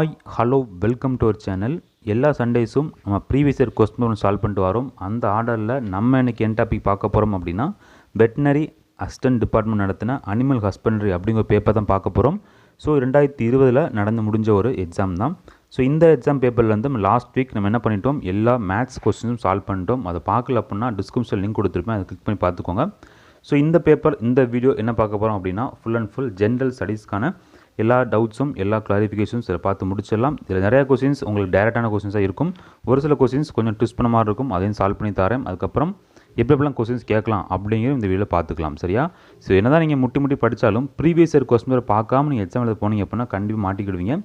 Hi hello welcome to our channel. எல்லா சண்டேஸும் நம்ம ப்ரீவியஸ் இயர் கொஸ்டின் ஒன்று சால்வ் பண்ணிட்டு வரோம். அந்த ஆர்டரில் நம்ம இன்றைக்கி என்ன டாபிக் பார்க்க போகிறோம் அப்படின்னா, வெட்டினரி அசிஸ்டன்ட் டிபார்ட்மெண்ட் நடத்தின அனிமல் ஹஸ்பண்ட்ரி அப்படிங்கிற பேப்பர் தான் பார்க்க போகிறோம். ஸோ 2020 நடந்து முடிஞ்ச ஒரு எக்ஸாம் தான். ஸோ இந்த எக்ஸாம் பேப்பரில் வந்து லாஸ்ட் வீக் நம்ம என்ன பண்ணிட்டோம், எல்லா மேத்ஸ் கொஸ்டின்ஸும் சால்வ் பண்ணிட்டோம். அதை பார்க்கல அப்படின்னா டிஸ்கிரிப்ஷன் லிங்க் கொடுத்துருப்பேன், அதை கிளிக் பண்ணி பார்த்துக்கோங்க. ஸோ இந்த பேப்பர் இந்த வீடியோ என்ன பார்க்க போகிறோம் அப்படின்னா, ஃபுல் அண்ட் ஃபுல் ஜென்ரல் ஸ்டடீஸ்க்கான எல்லா டவுட்ஸும் எல்லா கிளாரிஃபிகேஷன்ஸ் இதை பார்த்து முடிச்சிடலாம். இதில் நிறையா கொஸ்டின்ஸ் உங்களுக்கு டேரெக்டான கொஸ்டின்ஸாக இருக்கும், ஒரு சில கொஸ்டின்ஸ் கொஞ்சம் ட்விஸ்ட் பண்ண மாதிரி இருக்கும், அதையும் சால்வ் பண்ணி தரேன். அதுக்கப்புறம் எப்படிலாம் கொஸ்டின்ஸ் கேட்கலாம் அப்படிங்கிற இந்த வீடியோவில் பார்த்துக்கலாம், சரியா? ஸோ என்ன தான் நீங்கள் முட்டி படித்தாலும் ப்ரீவியஸ் இயர் கொஸ்டின் பேர் பார்க்காம நீங்கள் எக்ஸாம் எழுத போனீங்க அப்படின்னா கண்டிப்பாக மாட்டிக்கிடுவீங்க.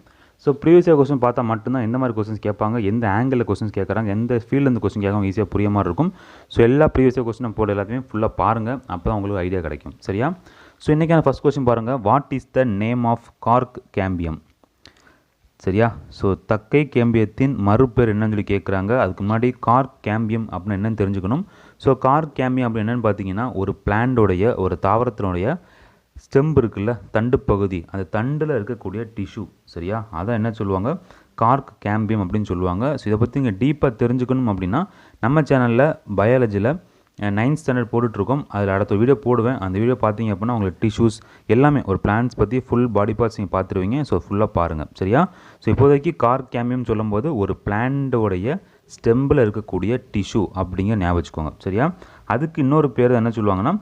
ஸோ ப்ரீவியஸ் இயர் கொஸ்டின் பார்த்தா மட்டும்தான் எந்த மாதிரி கொஸ்டின்ஸ் கேட்பாங்க, எந்த ஆங்கிளில் கொஸ்டின்ஸ் கேட்குறாங்க, எந்த ஃபீல்டில் இந்த கொஸ்டின் கேட்காம ஈஸியாக புரிய மாதிரி இருக்கும். ஸோ எல்லா ப்ரீவியஸ் இயர் கொஸ்டின் போட எல்லாத்தையுமே ஃபுல்லாக பாருங்கள், அப்போ தான் உங்களுக்கு ஐடியா கிடைக்கும், சரியா? ஸோ இன்றைக்கான ஃபஸ்ட் கொஸ்டின் பாருங்கள். What is the name of cork cambium? சரியா? ஸோ தக்கை கேம்பியத்தின் மறுபேர் என்னன்னு சொல்லி கேட்குறாங்க. அதுக்கு முன்னாடி கார்க் கேம்பியம் அப்படின்னு என்னென்னு தெரிஞ்சுக்கணும். ஸோ கார்க் கேம்பியம் அப்படின்னு என்னென்னு பார்த்தீங்கன்னா, ஒரு பிளான்டோடைய ஒரு தாவரத்தினுடைய ஸ்டெம்பு இருக்குல்ல, தண்டு பகுதி, அந்த தண்டில் இருக்கக்கூடிய டிஷ்யூ, சரியா? அதான் என்ன சொல்லுவாங்க, கார்க் கேம்பியம் அப்படின்னு சொல்லுவாங்க. ஸோ இதை பற்றி இங்கே டீப்பாக தெரிஞ்சுக்கணும் அப்படின்னா நம்ம சேனலில் பயாலஜியில் 9th ஸ்டாண்டர்ட் போட்டுட்ருக்கோம். அதில் அடுத்த வீடியோ போடுவேன். அந்த வீடியோ பார்த்தீங்க அப்படின்னா உங்களுக்கு டிஷ்யூஸ் எல்லாமே ஒரு பிளான்ஸ் பற்றி ஃபுல் பாடி பார்ட்ஸ் நீங்கள் பார்த்துருவீங்க. ஸோ ஃபுல்லாக பாருங்கள், சரியா? ஸோ இப்போதைக்கு கார்க் கேம்பியம் சொல்லும்போது ஒரு பிளான்டோடைய ஸ்டெம்பில் இருக்கக்கூடிய டிஷ்யூ அப்படிங்கிற ஞாபகம் வச்சுக்கோங்க, சரியா? அதுக்கு இன்னொரு பேர் என்ன சொல்லுவாங்கன்னா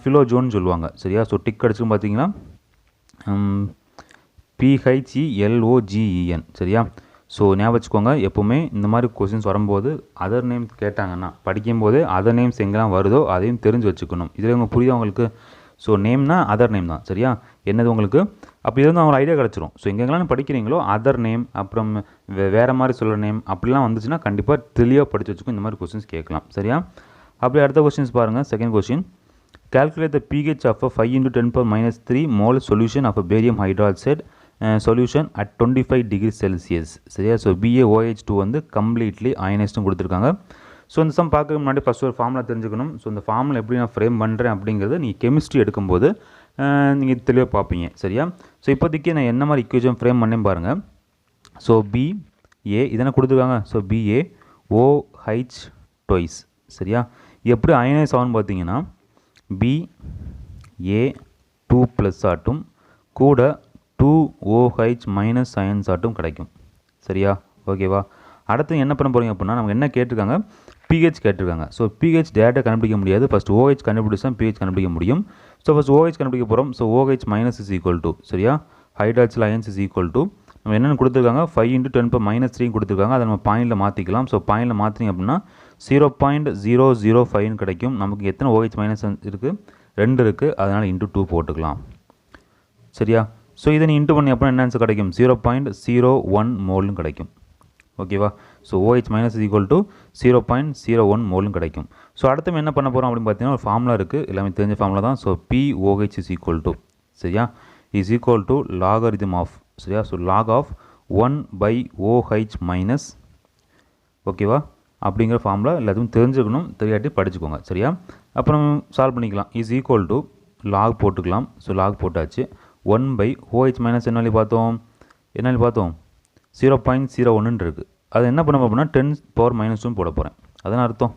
ஃபிலோஜோன்னு சொல்லுவாங்க, சரியா? ஸோ டிக் அடிச்சுன்னு பார்த்தீங்கன்னா PHELOGEN, சரியா? ஸோ ஞாபகம் வச்சுக்கோங்க, எப்போவுமே இந்த மாதிரி கொஸ்டின்ஸ் வரும்போது அதர் நேம்ஸ் கேட்டாங்கன்னா படிக்கும்போது அதர் நேம்ஸ் எங்கெல்லாம் வருதோ அதையும் தெரிஞ்சு வச்சுக்கணும். இதில் உங்களுக்கு புரியுது உங்களுக்கு? ஸோ நேம்னா அதர் நேம் தான், சரியா? என்னது உங்களுக்கு அப்போ இருந்து அவங்க ஐடியா கிடச்சிரும். ஸோ எங்கெங்கெல்லாம் படிக்கிறீங்களோ அதர் நேம், அப்புறம் வேறு மாதிரி சொல்கிற நேம் அப்படிலாம் வந்துச்சுன்னா கண்டிப்பாக தெளிவாக படித்து வச்சுக்கோ. இந்த மாதிரி கொஸ்டின்ஸ் கேட்கலாம், சரியா? அப்படி அடுத்த கொஸ்டின்ஸ் பாருங்கள். Second question, calculate the pH of a 5 × 10⁻³ mole solution of a barium hydroxide solution at 25 degrees Celsius, சரியா? ஸோ BaOH2 வந்து கம்ப்ளீட்லி அயனைஸ்டும் கொடுத்துருக்காங்க. ஸோ இந்த சம் பார்க்க முன்னாடி ஃபஸ்ட் ஒரு ஃபார்முலா தெரிஞ்சுக்கணும். ஸோ இந்த ஃபார்முலா எப்படி நான் ஃப்ரேம் பண்ணுறேன் அப்படிங்கிறது நீங்கள் கெமிஸ்ட்ரி எடுக்கும்போது நீங்கள் தெளிவாக பார்ப்பீங்க, சரியா? ஸோ இப்போதைக்கு நான் என்ன மாதிரி இக்குவேஷன் ஃப்ரேம் பண்ணேன்னு பாருங்கள். ஸோ BA இதனை கொடுத்துருக்காங்க. ஸோ BaOH twice, சரியா? எப்படி அயனைஸ் ஆகும்னு பார்த்தீங்கன்னா Ba2+ ஆட்டும் கூட 2OH- அயன்ஸ் ஆட்டும் கிடைக்கும், சரியா? ஓகேவா? அடுத்து என்ன பண்ண போகிறீங்க அப்படின்னா, நமக்கு என்ன கேட்டிருக்காங்க, pH கேட்டிருக்காங்க. ஸோ pH டேரெக்டாக கண்டுபிடிக்க முடியாது, ஃபஸ்ட் OH கண்டுபிடிச்சா pH கண்டுபிடிக்க முடியும். ஸோ ஃபஸ்ட் OH கண்டுபிடிக்க போகிறோம். So OH- is equal to, சரியா, hydroxyl ions is equal to நம்ம என்னென்னு கொடுத்துருக்காங்க, 5 × 10⁻³ கொடுத்துருக்காங்க. அதை நம்ம பாயிண்டில் மாற்றிக்கலாம். ஸோ பாயிண்டில் மாற்றிங்க அப்படின்னா 0.005 கிடைக்கும். நமக்கு எத்தனை OH- இருக்குது, 2 இருக்குது, அதனால் × 2 போட்டுக்கலாம், சரியா? ஸோ இதை நீ இன்ட்டு பண்ணி அப்புறம் என்ன ஆன்சர் கிடைக்கும், 0.01 மோல்னு கிடைக்கும், ஓகேவா? So OH- is equal to 0.01 மோல்னு கிடைக்கும். ஸோ அடுத்து என்ன பண்ண போகிறோம் அப்படின்னு பார்த்தீங்கன்னா, ஒரு ஃபார்முலா இருக்குது, எல்லாமே தெரிஞ்ச ஃபார்முலா தான். So POH is equal to, சரியா, is equal to logarithm of, சரியா? ஸோ லாக் ஆஃப் 1/OH-, ஓகேவா? அப்படிங்கிற ஃபார்முலா எல்லாத்துக்கும் தெரிஞ்சுக்கணும், தெரியாட்டி படிச்சுக்கோங்க, சரியா? அப்புறம் சால்வ் பண்ணிக்கலாம். இஸ் ஈக்குவல் டு லாக் போட்டுக்கலாம். ஸோ லாக் போட்டாச்சு. 1/OH- என்ன பார்த்தோம், 0.01 இருக்குது. அது என்ன பண்ண அப்படின்னா 10⁻² போட போகிறேன். அதான் அர்த்தம்.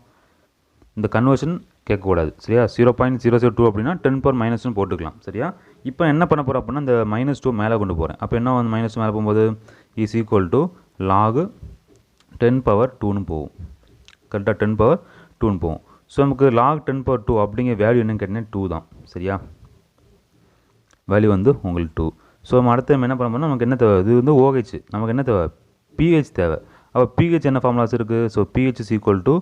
இந்த கன்வர்ஷன் கேட்கக்கூடாது, சரியா? 0.002 அப்படின்னா 10⁻² போட்டுக்கலாம், சரியா? இப்போ என்ன பண்ண போகிறோம் அப்படின்னா இந்த -2 மேலே கொண்டு போகிறேன். அப்போ என்ன வந்து -2 மேலே போகும்போது இஸ் ஈக்குவல் டு லாக் 10⁻²ன்னு போகும், கரெக்டாக 10⁻²ன்னு போகும். ஸோ நமக்கு லாக் 10⁻² அப்படிங்கிற வேல்யூ என்னன்னு கேட்டிங்கன்னா 2 தான், சரியா? வேல்யூ வந்து உங்களுக்கு 2. ஸோ நம்ம அடுத்து என்ன பண்ண போனால் நமக்கு என்ன தேவை, இது வந்து OH, நமக்கு என்ன தேவை, pH தேவை. அப்போ pH என்ன ஃபார்முலாஸ் இருக்குது, so pH is equal to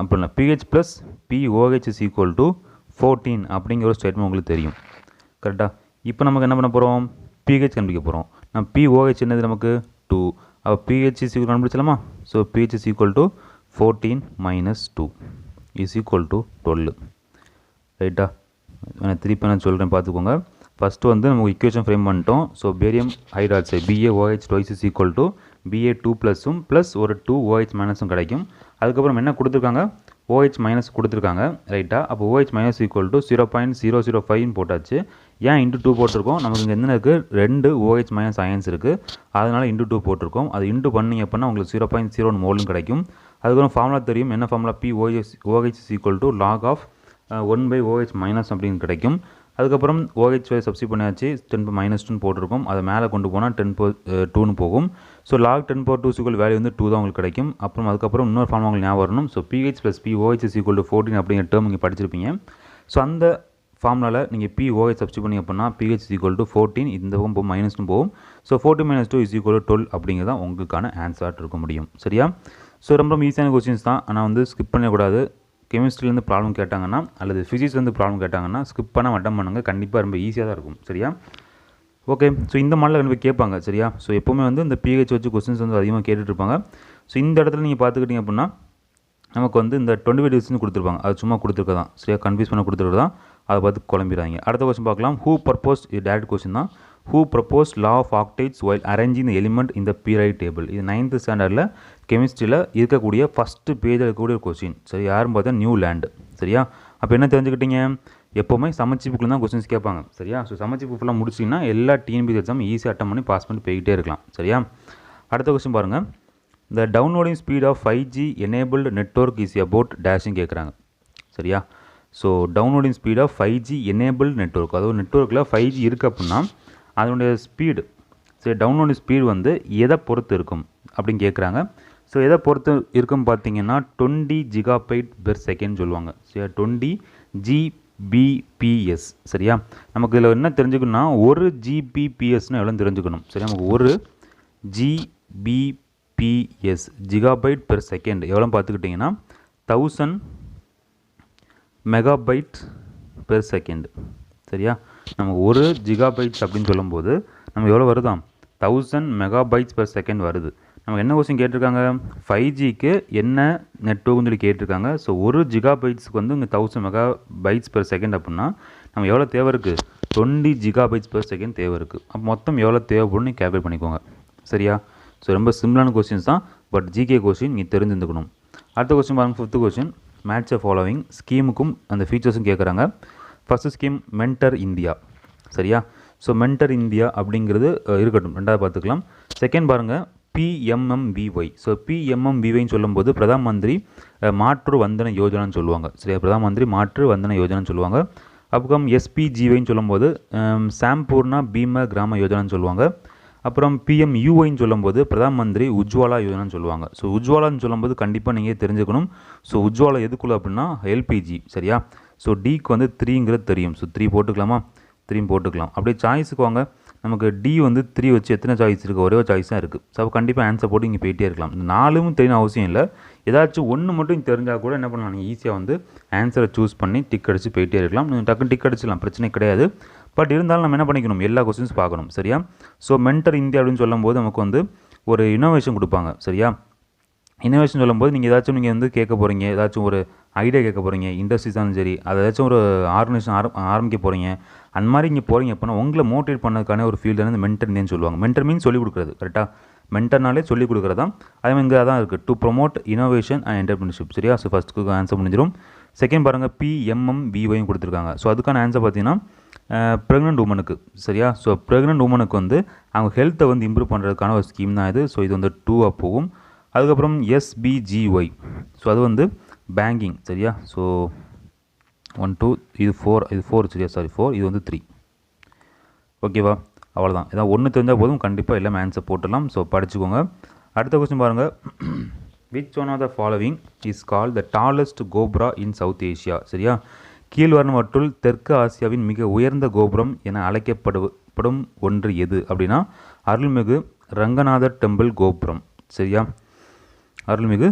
அப்படின்னா pH + POH is equal to 14 அப்படிங்கிற ஒரு ஸ்டேட்மெண்ட் உங்களுக்கு தெரியும், கரெக்டாக? இப்போ நமக்கு என்ன பண்ண போகிறோம், pH கண்டுபிடிக்க போகிறோம். நம்ம POH என்னது நமக்கு 2. அப்போ pH இஸ் ஈக்குவல் கண்டுபிடிச்சலாமா? So pH is equal to 14 - 2 is equal to 12, ரைட்டா? நான் திருப்பி நான் சொல்கிறேன், பார்த்துக்கோங்க. ஃபஸ்ட்டு வந்து நம்ம இக்குவேஷன் ஃப்ரேம் பண்ணிட்டோம். So barium hydroxide BaOH twice is equal to Ba2+ plus ஒரு 2OH- கிடைக்கும். அதுக்கப்புறம் என்ன கொடுத்துருக்காங்க, OH- கொடுத்துருக்காங்க, ரைட்டா? அப்போ OH- ஈக்குவல் டு 0.005 போட்டாச்சு. ஏன் இன்ட்டு 2 போட்டிருக்கோம், நமக்கு இங்கே என்ன இருக்குது, 2 OH மைனஸ் அயன்ஸ் இருக்குது, அதனால் இன்ட்டு 2 போட்டிருக்கோம். அது இன்ட்டு பண்ணிங்க அப்படின்னா உங்களுக்கு 0.01 மோலும் கிடைக்கும். அதுக்கப்புறம் ஃபார்முலா தெரியும், என்ன formula, POH is equal to log of 1/OH minus அப்படின்னு கிடைக்கும். அதுக்கப்புறம் OH சப்ஸ்டிட் பண்ணியாச்சு, 10⁻2 போட்டிருக்கோம், அதை மேலே கொண்டு போனால் 10⁻2 போகும். ஸோ log 10⁻2 வேல்யூ வந்து 2 தான் உங்களுக்கு கிடைக்கும். அப்புறம் அதுக்கப்புறம் இன்னொரு ஃபார்முலா உங்களுக்கு ஞாபகம் வரணும். So pH + POH is equal to 14 அப்படிங்கிற டேர்ம் நீங்கள் படிச்சிருப்பீங்க. ஸோ அந்த ஃபார்முலாவில் நீங்கள் POH சப்ஸ்டிட் பண்ணி அப்படின்னா pH is equal to 14, இந்த பக்கம் போகும் -2 போகும். ஸோ 14 - 2 is equal to 12 அப்படிங்கிறது தான் உங்களுக்கான ஆன்சராக இருக்க முடியும். சரியா? ஸோ ரொம்ப ஈஸியான கொஸ்டின்ஸ் தான், ஆனால் வந்து ஸ்கிப் பண்ணக்கூடாது. கெமிஸ்ட்ரிலேருந்து ப்ராப்ளம் கேட்டாங்கன்னா அல்லது ஃபிசிக்ஸ்லேருந்து ப்ராப்ளம் கேட்டாங்கன்னா ஸ்கிப் பண்ண அட்டன் பண்ணுங்கள், கண்டிப்பாக ரொம்ப ஈஸியாக தான் இருக்கும். சரியா? ஓகே. ஸோ இந்த மாடலில் கண்டிப்பாக கேட்பாங்க. சரியா? ஸோ எப்போவுமே வந்து இந்த pH வச்சு கொஸ்டின்ஸ் வந்து அதிகமாக கேட்டுட்ருப்பாங்க. ஸோ இந்த இடத்துல நீங்கள் பார்த்துக்கிட்டிங்க அப்படின்னா நமக்கு வந்து இந்த 25 டிவிஷன் கொடுத்துருப்பாங்க, அது சும்மா கொடுத்துருக்கதான். சரியா? கன்ஃபியூஸ் பண்ண கொடுத்துருக்கதான், அதை பார்த்து குழம்பிடுறாங்க. அடுத்த கொஸ்டின் பார்க்கலாம். ஹூ ப்ரப்போஸ்ட், இது டேரக்ட் கொஸ்டின் தான். Who proposed law of octaves while arranging the element இந்த பீரியாடிக் டேபிள். இது 9th ஸ்டாண்டர்டில் கெமிஸ்ட்ரியில் இருக்கக்கூடிய ஃபஸ்ட்டு பேஜில் இருக்கக்கூடிய ஒரு கொஸ்டின். சரி, யாரும் பார்த்தா நியூலாண்டு. சரியா? அப்போ என்ன தெரிஞ்சுக்கிட்டீங்க, எப்போவுமே சமச்சி புக்கில் தான் கொஸ்டின்ஸ் கேட்பாங்க. சரியா? ஸோ சமச்சி புக்கெலாம் முடிச்சிங்கன்னா எல்லா டிஎன்பிசி எக்ஸாம் ஈஸியாக அட்டன் பண்ணி பாஸ் பண்ணி போய்கிட்டே இருக்கலாம். சரியா? அடுத்த கொஸ்டின் பாருங்கள். The downloading speed of 5G enabled network is about dashing கேட்குறாங்க. சரியா? So downloading speed of 5G enabled network, அதாவது நெட்ஒர்க்கில் 5G இருக்குது அப்படின்னா அதனுடைய ஸ்பீடு, சரி, டவுன்லோடிங் ஸ்பீடு வந்து எதை பொறுத்து இருக்கும் அப்படின்னு கேட்குறாங்க. ஸோ எதை பொறுத்து இருக்குன்னு பார்த்தீங்கன்னா 20 GB/s சொல்லுவாங்க. சரியா? 20 Gbps. சரியா? நமக்கு இதில் என்ன தெரிஞ்சுக்கணும்னா 1 Gbpsனால் எவ்வளோ தெரிஞ்சுக்கணும். சரியா? நமக்கு 1 Gbps GB/s எவ்வளோ பார்த்துக்கிட்டிங்கன்னா 1000 MB/s. சரியா? நமக்கு 1 GB அப்படின்னு சொல்லும்போது நம்ம எவ்வளோ வருதாம், 1000 MB/s வருது. நமக்கு என்ன கொஸ்டின் கேட்டிருக்காங்க, 5Gக்கு என்ன நெட்வொர்க்னு சொல்லி கேட்டிருக்காங்க. ஸோ 1 GB வந்து இங்கே 1000 MB/s அப்படின்னா நம்ம எவ்வளோ தேவை இருக்குது, 20 GB/s தேவை இருக்குது. அப்போ மொத்தம் எவ்வளோ தேவைப்படுன்னு கேல்குலேட் பண்ணிக்கோங்க. சரியா? ஸோ ரொம்ப சிம்பிளான கொஸ்டின்ஸ் தான், பட் ஜிகே கொஸ்டின் நீங்கள் தெரிஞ்சுக்கணும். அடுத்த கொஸ்டின் பாருங்கள். 5th கொஸ்டின், மேட்ச் ஃபாலோவிங் ஸ்கீமுக்கும் அந்த ஃபீச்சர்ஸும் கேட்குறாங்க. First scheme mentor India. சரியா? ஸோ மென்டர் இந்தியா அப்படிங்கிறது இருக்கட்டும், ரெண்டாவது பார்த்துக்கலாம். செகண்ட் பாருங்கள், PMMVY. ஸோ PMMVYன்னு சொல்லும்போது பிரதான் மந்திரி மாற்று வந்தன யோஜனான்னு சொல்லுவாங்க. சரியா? பிரதான் மந்திரி மாற்று வந்தன யோஜனான்னு சொல்லுவாங்க. அப்புறம் SPGYன்னு சொல்லும்போது சாம்பூர்ணா பீம கிராம யோஜனான்னு சொல்லுவாங்க. அப்புறம் PMUYன்னு சொல்லும்போது பிரதான் மந்திரி உஜ்வாலா யோஜனான்னு சொல்லுவாங்க. ஸோ உஜ்வாலான்னு சொல்லும்போது கண்டிப்பாக நீங்கள் தெரிஞ்சுக்கணும். ஸோ உஜ்வாலா எதுக்குள்ள அப்படின்னா LPG. சரியா? ஸோ டிக்கு வந்து 3ங்கிறது தெரியும். ஸோ 3 போட்டுக்கலாமா, 3 போட்டுக்கலாம். அப்படியே சாய்ஸுக்கு வாங்க. நமக்கு டி வந்து 3 வச்சு எத்தனை சாய்ஸ் இருக்குது, ஒரே சாய்ஸ் தான் இருக்குது. ஸோ கண்டிப்பாக ஆன்சர் போட்டு இங்கே போயிட்டே இருக்கலாம். இந்த 4ம் தெரியணும் அவசியம் இல்லை, ஏதாச்சும் ஒன்று மட்டும் தெரிஞ்சால் கூட என்ன பண்ணலாம், நீங்கள் ஈஸியாக வந்து ஆன்சரை சூஸ் பண்ணி டிக் அடித்து போயிட்டே இருக்கலாம். நீங்கள் டக்குன்னு டிக் அடிச்சிடலாம், பிரச்சனை கிடையாது. பட் இருந்தாலும் நம்ம என்ன பண்ணிக்கணும், எல்லா கொஸ்டின்ஸ் பார்க்கணும். சரியா? ஸோ மென்டர் இந்தியா அப்படின்னு சொல்லும்போது நமக்கு வந்து ஒரு இனோவேஷன் கொடுப்பாங்க. சரியா? இனோவேஷன் சொல்லும்போது நீங்கள் ஏதாச்சும் நீங்கள் வந்து கேட்க போகிறீங்க, ஏதாச்சும் ஒரு ஐடியா கேட்க போகிறீங்க, இண்டஸ்ட்ரீஸாலும் சரி, அதை ஏதாச்சும் ஒரு ஆர்கனைசேஷன் ஆரம்பிக்க போகிறீங்க, அந்த மாதிரி இங்கே போகிறீங்க அப்படின்னா உங்களை மோட்டிவேட் பண்ணதுக்கான ஒரு ஃபீல்டு வந்து மென்டர் இந்தியான்னு சொல்லுவாங்க. மென்டர் மீன்ஸ் சொல்லிக் கொடுக்குறது. கரெக்டாக? மென்டர்னாலே சொல்லிக் கொடுக்குறதா. அதே மாதிரி இங்கே தான் இருக்குது, to promote innovation and entrepreneurship. சரியா? ஸோ ஃபஸ்ட்டுக்கு ஆன்சர் முடிஞ்சிடும். செகண்ட் பாருங்கள், PMMVYயும் கொடுத்துருக்காங்க. ஸோ அதுக்கான ஆன்சர் பார்த்தீங்கன்னா ப்ரெக்னென்ட் உமனுக்கு. சரியா? ஸோ ப்ரெக்னென்ட் உமனுக்கு வந்து அவங்க ஹெல்த்தை வந்து இம்ப்ரூவ் பண்ணுறதுக்கான ஒரு ஸ்கீம் தான் இது. ஸோ இது வந்து 2 போகும். அதுக்கப்புறம் SBGY. ஸோ அது வந்து பேங்கிங். சரியா? ஸோ 1 2 இது 4 சரியா? சாரி 4, இது வந்து 3. ஓகேவா? அவ்வளோதான். ஏதாவது ஒன்று தெரிஞ்சால் போதும், கண்டிப்பாக எல்லாமே ஆன்சர் போட்டுடலாம். ஸோ படிச்சுக்கோங்க. அடுத்த கொஸ்டின் பாருங்கள். Which one of the following is called the tallest cobra in south Asia. சரியா? கீழ்வருவனவற்றுள் தெற்கு ஆசியாவின் மிக உயர்ந்த கோபுரம் என அழைக்கப்படும் ஒன்று எது அப்படின்னா அருள்மிகு ரங்கநாதர் டெம்பிள் கோபுரம். சரியா? அருள்மிகு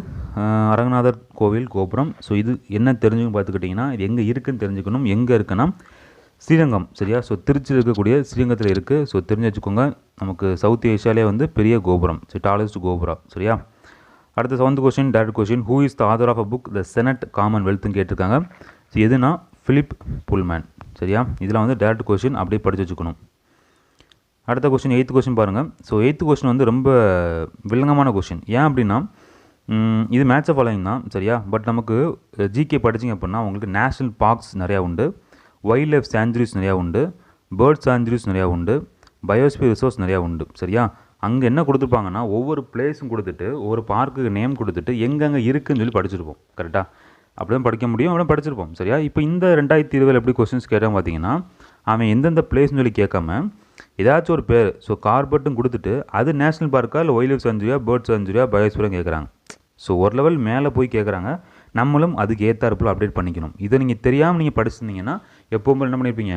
அரங்கநாதர் கோவில் கோபுரம். ஸோ இது என்ன தெரிஞ்சுக்கணும் பார்த்துக்கிட்டிங்கன்னா, இது எங்கே இருக்குதுன்னு தெரிஞ்சுக்கணும். எங்கே இருக்குன்னா ஸ்ரீரங்கம். சரியா? ஸோ திருச்சியில் இருக்கக்கூடிய ஸ்ரீரங்கத்தில் இருக்குது. ஸோ தெரிஞ்சு வச்சுக்கோங்க. நமக்கு சவுத் ஏஷியாவிலே வந்து பெரிய கோபுரம். ஸோ டாலஸ்ட் கோபுரம். சரியா? அடுத்த 7th question, direct question. Who is the author of a book the senate காமன்வெல்த்னு கேட்டிருக்காங்க. ஸோ எதுனா ஃபிலிப் புல்மேன். சரியா? இதில் வந்து டேரக்ட் கொஸ்டின் அப்படியே படித்து வச்சுக்கணும். அடுத்த கொஸ்டின் 8th கொஸ்டின் பாருங்கள். ஸோ 8th கொஸ்டின் வந்து ரொம்ப வில்லங்கமான கொஸ்டின். ஏன் அப்படின்னா இது மேட்ச் ஃபாலோயிங் தான். சரியா? பட் நமக்கு ஜிகே படிச்சிங்க அப்படின்னா உங்களுக்கு நேஷ்னல் பார்க்ஸ் நிறையா உண்டு, வைல்ட் லைஃப் சேஞ்சுரிஸ் நிறையா உண்டு, பேர்ட் சாஞ்சுரிஸ் நிறையா உண்டு, பயோஸ்பியர் ரிசோர்ஸ் நிறையா உண்டு. சரியா, அங்கே என்ன கொடுத்துருப்பாங்கன்னா ஒவ்வொரு பிளேஸும் கொடுத்துட்டு ஒவ்வொரு பார்க்குக்கு நேம் கொடுத்துட்டு எங்கெங்கே இருக்குதுன்னு சொல்லி படிச்சிருப்போம். கரெக்டாக அப்படி தான் படிக்க முடியும், அப்படி படிச்சிருப்போம். சரியா, இப்போ இந்த 2020 எப்படி கொஸ்டின்ஸ் கேட்டால் பார்த்தீங்கன்னா அவன் எந்தெந்த பிளேஸ்னு சொல்லி கேட்காம ஏதாச்சும் ஒரு பேர், ஸோ கார்பெட்டும் கொடுத்துட்டு அது நேஷனல் பார்க்கா இல்லை வைல்ட் லைஃப் சாஞ்சுரியா, பேர்ட் சாஞ்சுரியா, பயோஸ்பியரும் கேட்குறாங்க. ஸோ ஒரு லெவல் மேலே போய் கேட்குறாங்க, நம்மளும் அதுக்கு ஏற்றாப்புல அப்டேட் பண்ணிக்கணும். இதை நீங்கள் தெரியாமல் நீங்கள் படிச்சிருந்தீங்கன்னா எப்போவுமே என்ன பண்ணியிருப்பீங்க,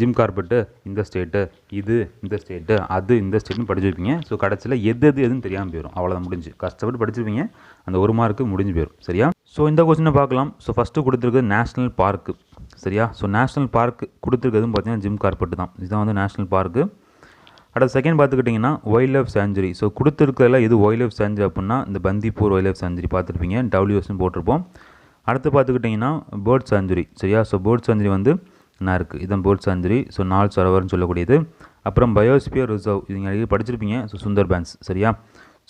ஜிம் கார்பெட்டு இந்த ஸ்டேட்டு, இது இந்த ஸ்டேட்டு, அது இந்த ஸ்டேட்னு படிச்சிருப்பீங்க. ஸோ கடைசியில் எதுன்னு தெரியாமல் போயிடும். அவ்வளோதான், முடிஞ்சு. கஷ்டப்பட்டு படிச்சிருப்பீங்க, அந்த 1 மார்க்கு முடிஞ்சு போயிடும். சரியா, ஸோ இந்த கொஸ்டினை பார்க்கலாம். ஸோ ஃபஸ்ட்டு கொடுத்துருக்குது நேஷ்னல் பார்க்கு. சரியா, ஸோ நேஷ்னல் பார்க் கொடுத்துருக்கிறதும் பார்த்தீங்கன்னா ஜிம் கார்பெட்டு தான். இதுதான் வந்து நேஷ்னல் பார்க்கு. அடுத்த செகண்ட் பார்த்துக்கிட்டிங்கன்னா வைல்ட் லைஃப் சாஞ்சுரி. ஸோ கொடுத்துருக்கிறதுல இது வைல்ட் லைஃப் சாஞ்சுரி அப்படின்னா இந்த பந்திப்பூர் வைல்ட் லைஃப் சாஞ்சுரி பார்த்துருப்பீங்க, WSன்னு போட்டிருப்போம். அடுத்து பார்த்துக்கிட்டிங்கன்னா பேர்ட் சாஞ்சுரி. சரியா, ஸோ பேர்ட் சாஞ்சுரி வந்து என்ன இருக்குது, இதுதான் பேர்ட் சாஞ்சுரி. ஸோ நால் சரவர்னு சொல்லக்கூடியது. அப்புறம் பயோஸ்பியர் ரிசர்வ், இது நீங்கள் அடிக்கடி படிச்சிருப்பீங்க. ஸோ சுந்தர்பான்ஸ். சரியா,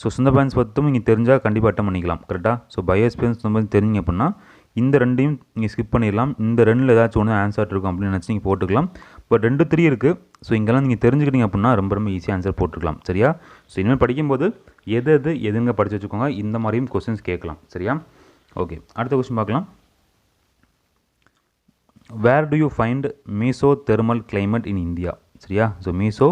ஸோ சுந்தர்பான்ஸ் பற்றும் நீங்கள் தெரிஞ்சால் கண்டிப்பாக அட்டம் பண்ணிக்கலாம். கரெக்டாக, ஸோ பயோஸ்பியர் சுந்தர்பான்ஸ் தெரிஞ்சிங்க அப்படின்னா இந்த ரெண்டையும் நீங்கள் ஸ்கிப் பண்ணிடலாம். இந்த ரெண்டில் ஏதாச்சும் ஒன்று ஆன்சர் இருக்கும் அப்படின்னு நினச்சி நீங்கள் போட்டுக்கலாம். பட் 2, 3 இருக்குது. ஸோ இங்கெல்லாம் நீங்கள் தெரிஞ்சுக்கிட்டீங்க அப்படின்னா ரொம்ப ஈஸியாக ஆன்சர் போட்டுக்கலாம். சரியா, ஸோ இனிமேல் படிக்கும்போது எதுங்க படித்து வச்சுக்கோங்க. இந்த மாதிரியும் கொஸ்டின்ஸ் கேட்கலாம். சரியா, ஓகே. அடுத்த கொஸ்டின் பார்க்கலாம். Where do you find meso thermal climate in India? சரியா, so meso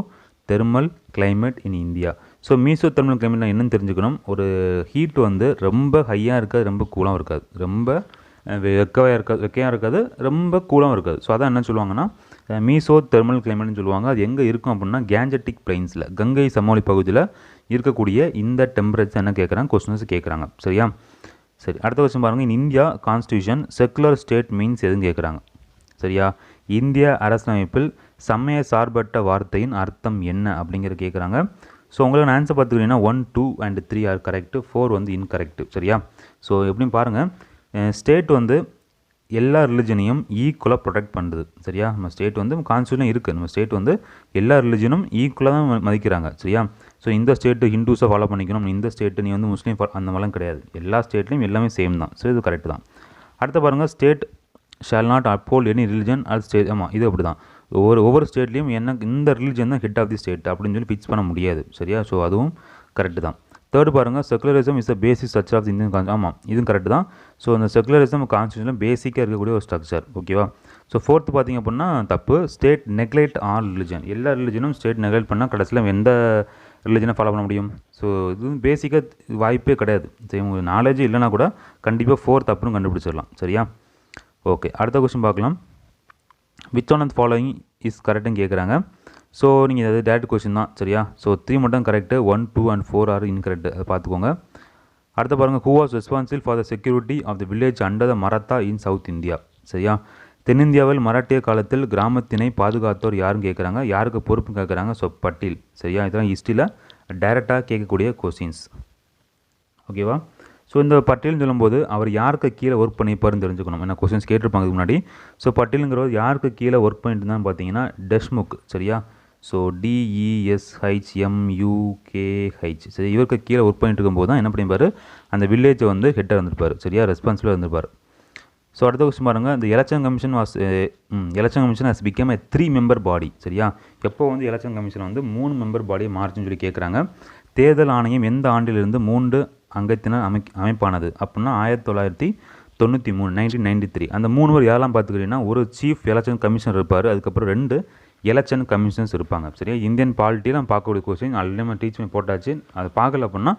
thermal climate in India. So meso thermal கிளைமேட்னா என்னன்னு தெரிஞ்சுக்கணும். ஒரு ஹீட் வந்து ரொம்ப ஹையாக இருக்காது, ரொம்ப கூலாகவும் இருக்காது, ரொம்ப வெக்கையாக இருக்காது, ரொம்ப கூலாகவும் இருக்காது. ஸோ அதான் என்ன சொல்லுவாங்கன்னா மீசோ தெர்மல் கிளைமேட்னு சொல்லுவாங்க. அது எங்கே இருக்கும் அப்படின்னா கேஞ்சட்டிக் பிளைன்ஸில், கங்கை சமவெளி பகுதியில் இருக்கக்கூடிய இந்த டெம்பரேச்சர் என்ன கேட்குறாங்க, கொஸ்டின்ஸ் கேட்குறாங்க. சரியா, சரி. அடுத்த கொஸ்டின் பாருங்கள். In India constitution secular state means எதுன்னு கேட்குறாங்க. சரியா, இந்திய அரசியலமைப்பில் சமய சார்பற்ற வார்த்தையின் அர்த்தம் என்ன அப்படிங்கிற கேட்குறாங்க. ஸோ உங்களுக்கு ஆன்சர் பார்த்துக்கிட்டிங்கன்னா 1, 2 and 3 ஆர் கரெக்டு, 4 வந்து இன்கரெக்டு. சரியா, ஸோ எப்படின்னு பாருங்கள். ஸ்டேட் வந்து எல்லா ரிலிஜனையும் ஈக்குவலாக ப்ரொடெக்ட் பண்ணுறது. சரியா, நம்ம ஸ்டேட் வந்து கான்ஸ்டியூஷன் இருக்குது. நம்ம ஸ்டேட் வந்து எல்லா ரிலிஜனும் ஈக்குவலாக தான் மதிக்கிறாங்க. சரியா, ஸோ இந்த ஸ்டேட்டு ஹிந்துஸை ஃபாலோ பண்ணிக்கணும், இந்த ஸ்டேட்டு நீ வந்து முஸ்லீம் அந்த மாதிரிலாம் கிடையாது. எல்லா ஸ்டேட்லேயும் எல்லாமே சேம் தான். ஸோ இது கரெக்டு தான். அடுத்து பாருங்கள். State shall not uphold any religion or state. ஆமாம், இது அப்படி தான். ஒவ்வொரு ஸ்டேட்லேயும் இந்த ரிலிஜன் தான் ஹெட் ஆஃப் தி ஸ்டேட் அப்படின்னு சொல்லி ஃபிக்ஸ் பண்ண முடியாது. சரியா, ஸோ அதுவும் கரெக்டு தான். தேர்டு பாருங்கள். Secularism is the basic structure of the Indian constitution. ஆமாம், இதுவும் கரெக்டு தான். ஸோ அந்த செக்குலரிசம் கான்ஸ்டியூஷனில் பேசிக்காக இருக்கக்கூடிய ஒரு ஸ்ட்ரக்சர். ஓகேவா. ஸோ ஃபோர்த்து பார்த்திங்க அப்படின்னா தப்பு. State neglect all religion. எல்லா ரிலிஜனும் ஸ்டேட் நெக்லெக்ட் பண்ணால் கடைசியில் எந்த ரிலிஜனை ஃபாலோ பண்ண முடியும்? ஸோ இது பேசிக்காக வாய்ப்பே கிடையாது. சரி, உங்களுக்கு நாலேஜ் இல்லைனா கூட கண்டிப்பாக 4 தப்புன்னு கண்டுபிடிச்சிடலாம். சரியா, ஓகே. அடுத்த கொஸ்டின் பார்க்கலாம். Which one of following is கரெக்டுன்னு கேட்குறாங்க. ஸோ நீங்கள் இது டேரக்ட் கொஸ்டின் தான். சரியா, ஸோ 3 மட்டும் கரெக்டு, 1, 2 and 4 ஆர் இன்கரெக்ட். அதை பார்த்துக்கோங்க. அடுத்து பாருங்கள். Who was responsible for the security of the village under the Maratha in south India? சரியா, தென்னிந்தியாவில் மராட்டிய காலத்தில் கிராமத்தினை பாதுகாத்தோர் யாருன்னு கேட்குறாங்க. யாருக்கு பொறுப்புன்னு கேட்குறாங்க. ஸோ பட்டேல். சரியா, இதெல்லாம் ஹிஸ்ட்ரியில் டைரெக்டாக கேட்கக்கூடிய கொஸ்டின்ஸ். ஓகேவா. ஸோ இந்த பட்டேல்னு சொல்லும்போது அவர் யாருக்கு கீழே ஒர்க் பண்ணிப்பாருன்னு தெரிஞ்சுக்கணும். என்ன கொஸ்டின்ஸ் கேட்டிருப்பாங்க இதுக்கு முன்னாடி. ஸோ பட்டேலுங்கிறவர் யாருக்கு கீழே ஒர்க் பண்ணிட்டு இருந்தான்னு பார்த்தீங்கன்னா டெஷ்முக். சரியா, ஸோ DESHMUKH. சரி, இவருக்கு கீழே ஒர்க் பண்ணிட்டு இருக்கும்போது தான் என்ன பண்ணிப்பார், அந்த வில்லேஜை வந்து ஹெட்டாக இருந்திருப்பார். சரியா, ரெஸ்பான்சிபிளாக இருந்திருப்பார். ஸோ அடுத்த கொஸ்டின் பாருங்கள். இந்த election commission has become a 3 member பாடி. சரியா, எப்போ வந்து எலெக்ஷன் கமிஷன் வந்து 3 member பாடியை மாறுச்சுன்னு சொல்லி கேட்குறாங்க. தேர்தல் ஆணையம் எந்த ஆண்டிலிருந்து 3 அங்கத்தினர் அமைப்பானது அப்படின்னா 1993, 1993. அந்த 3 பேர் யாரெல்லாம் பார்த்துக்கிட்டிங்கன்னா ஒரு சீஃப் எலெக்ஷன் கமிஷனர் இருப்பார், அதுக்கப்புறம் 2 எலெக்ஷன் கமிஷன்ஸ் இருப்பாங்க. சரியா, இந்தியன் பாலிட்டியில் நம்ம பார்க்கக்கூடிய கொஸ்டின் ஆல்ரெடி நம்ம டீச் பண்ணி போட்டாச்சு. அது பார்க்கல அப்படின்னா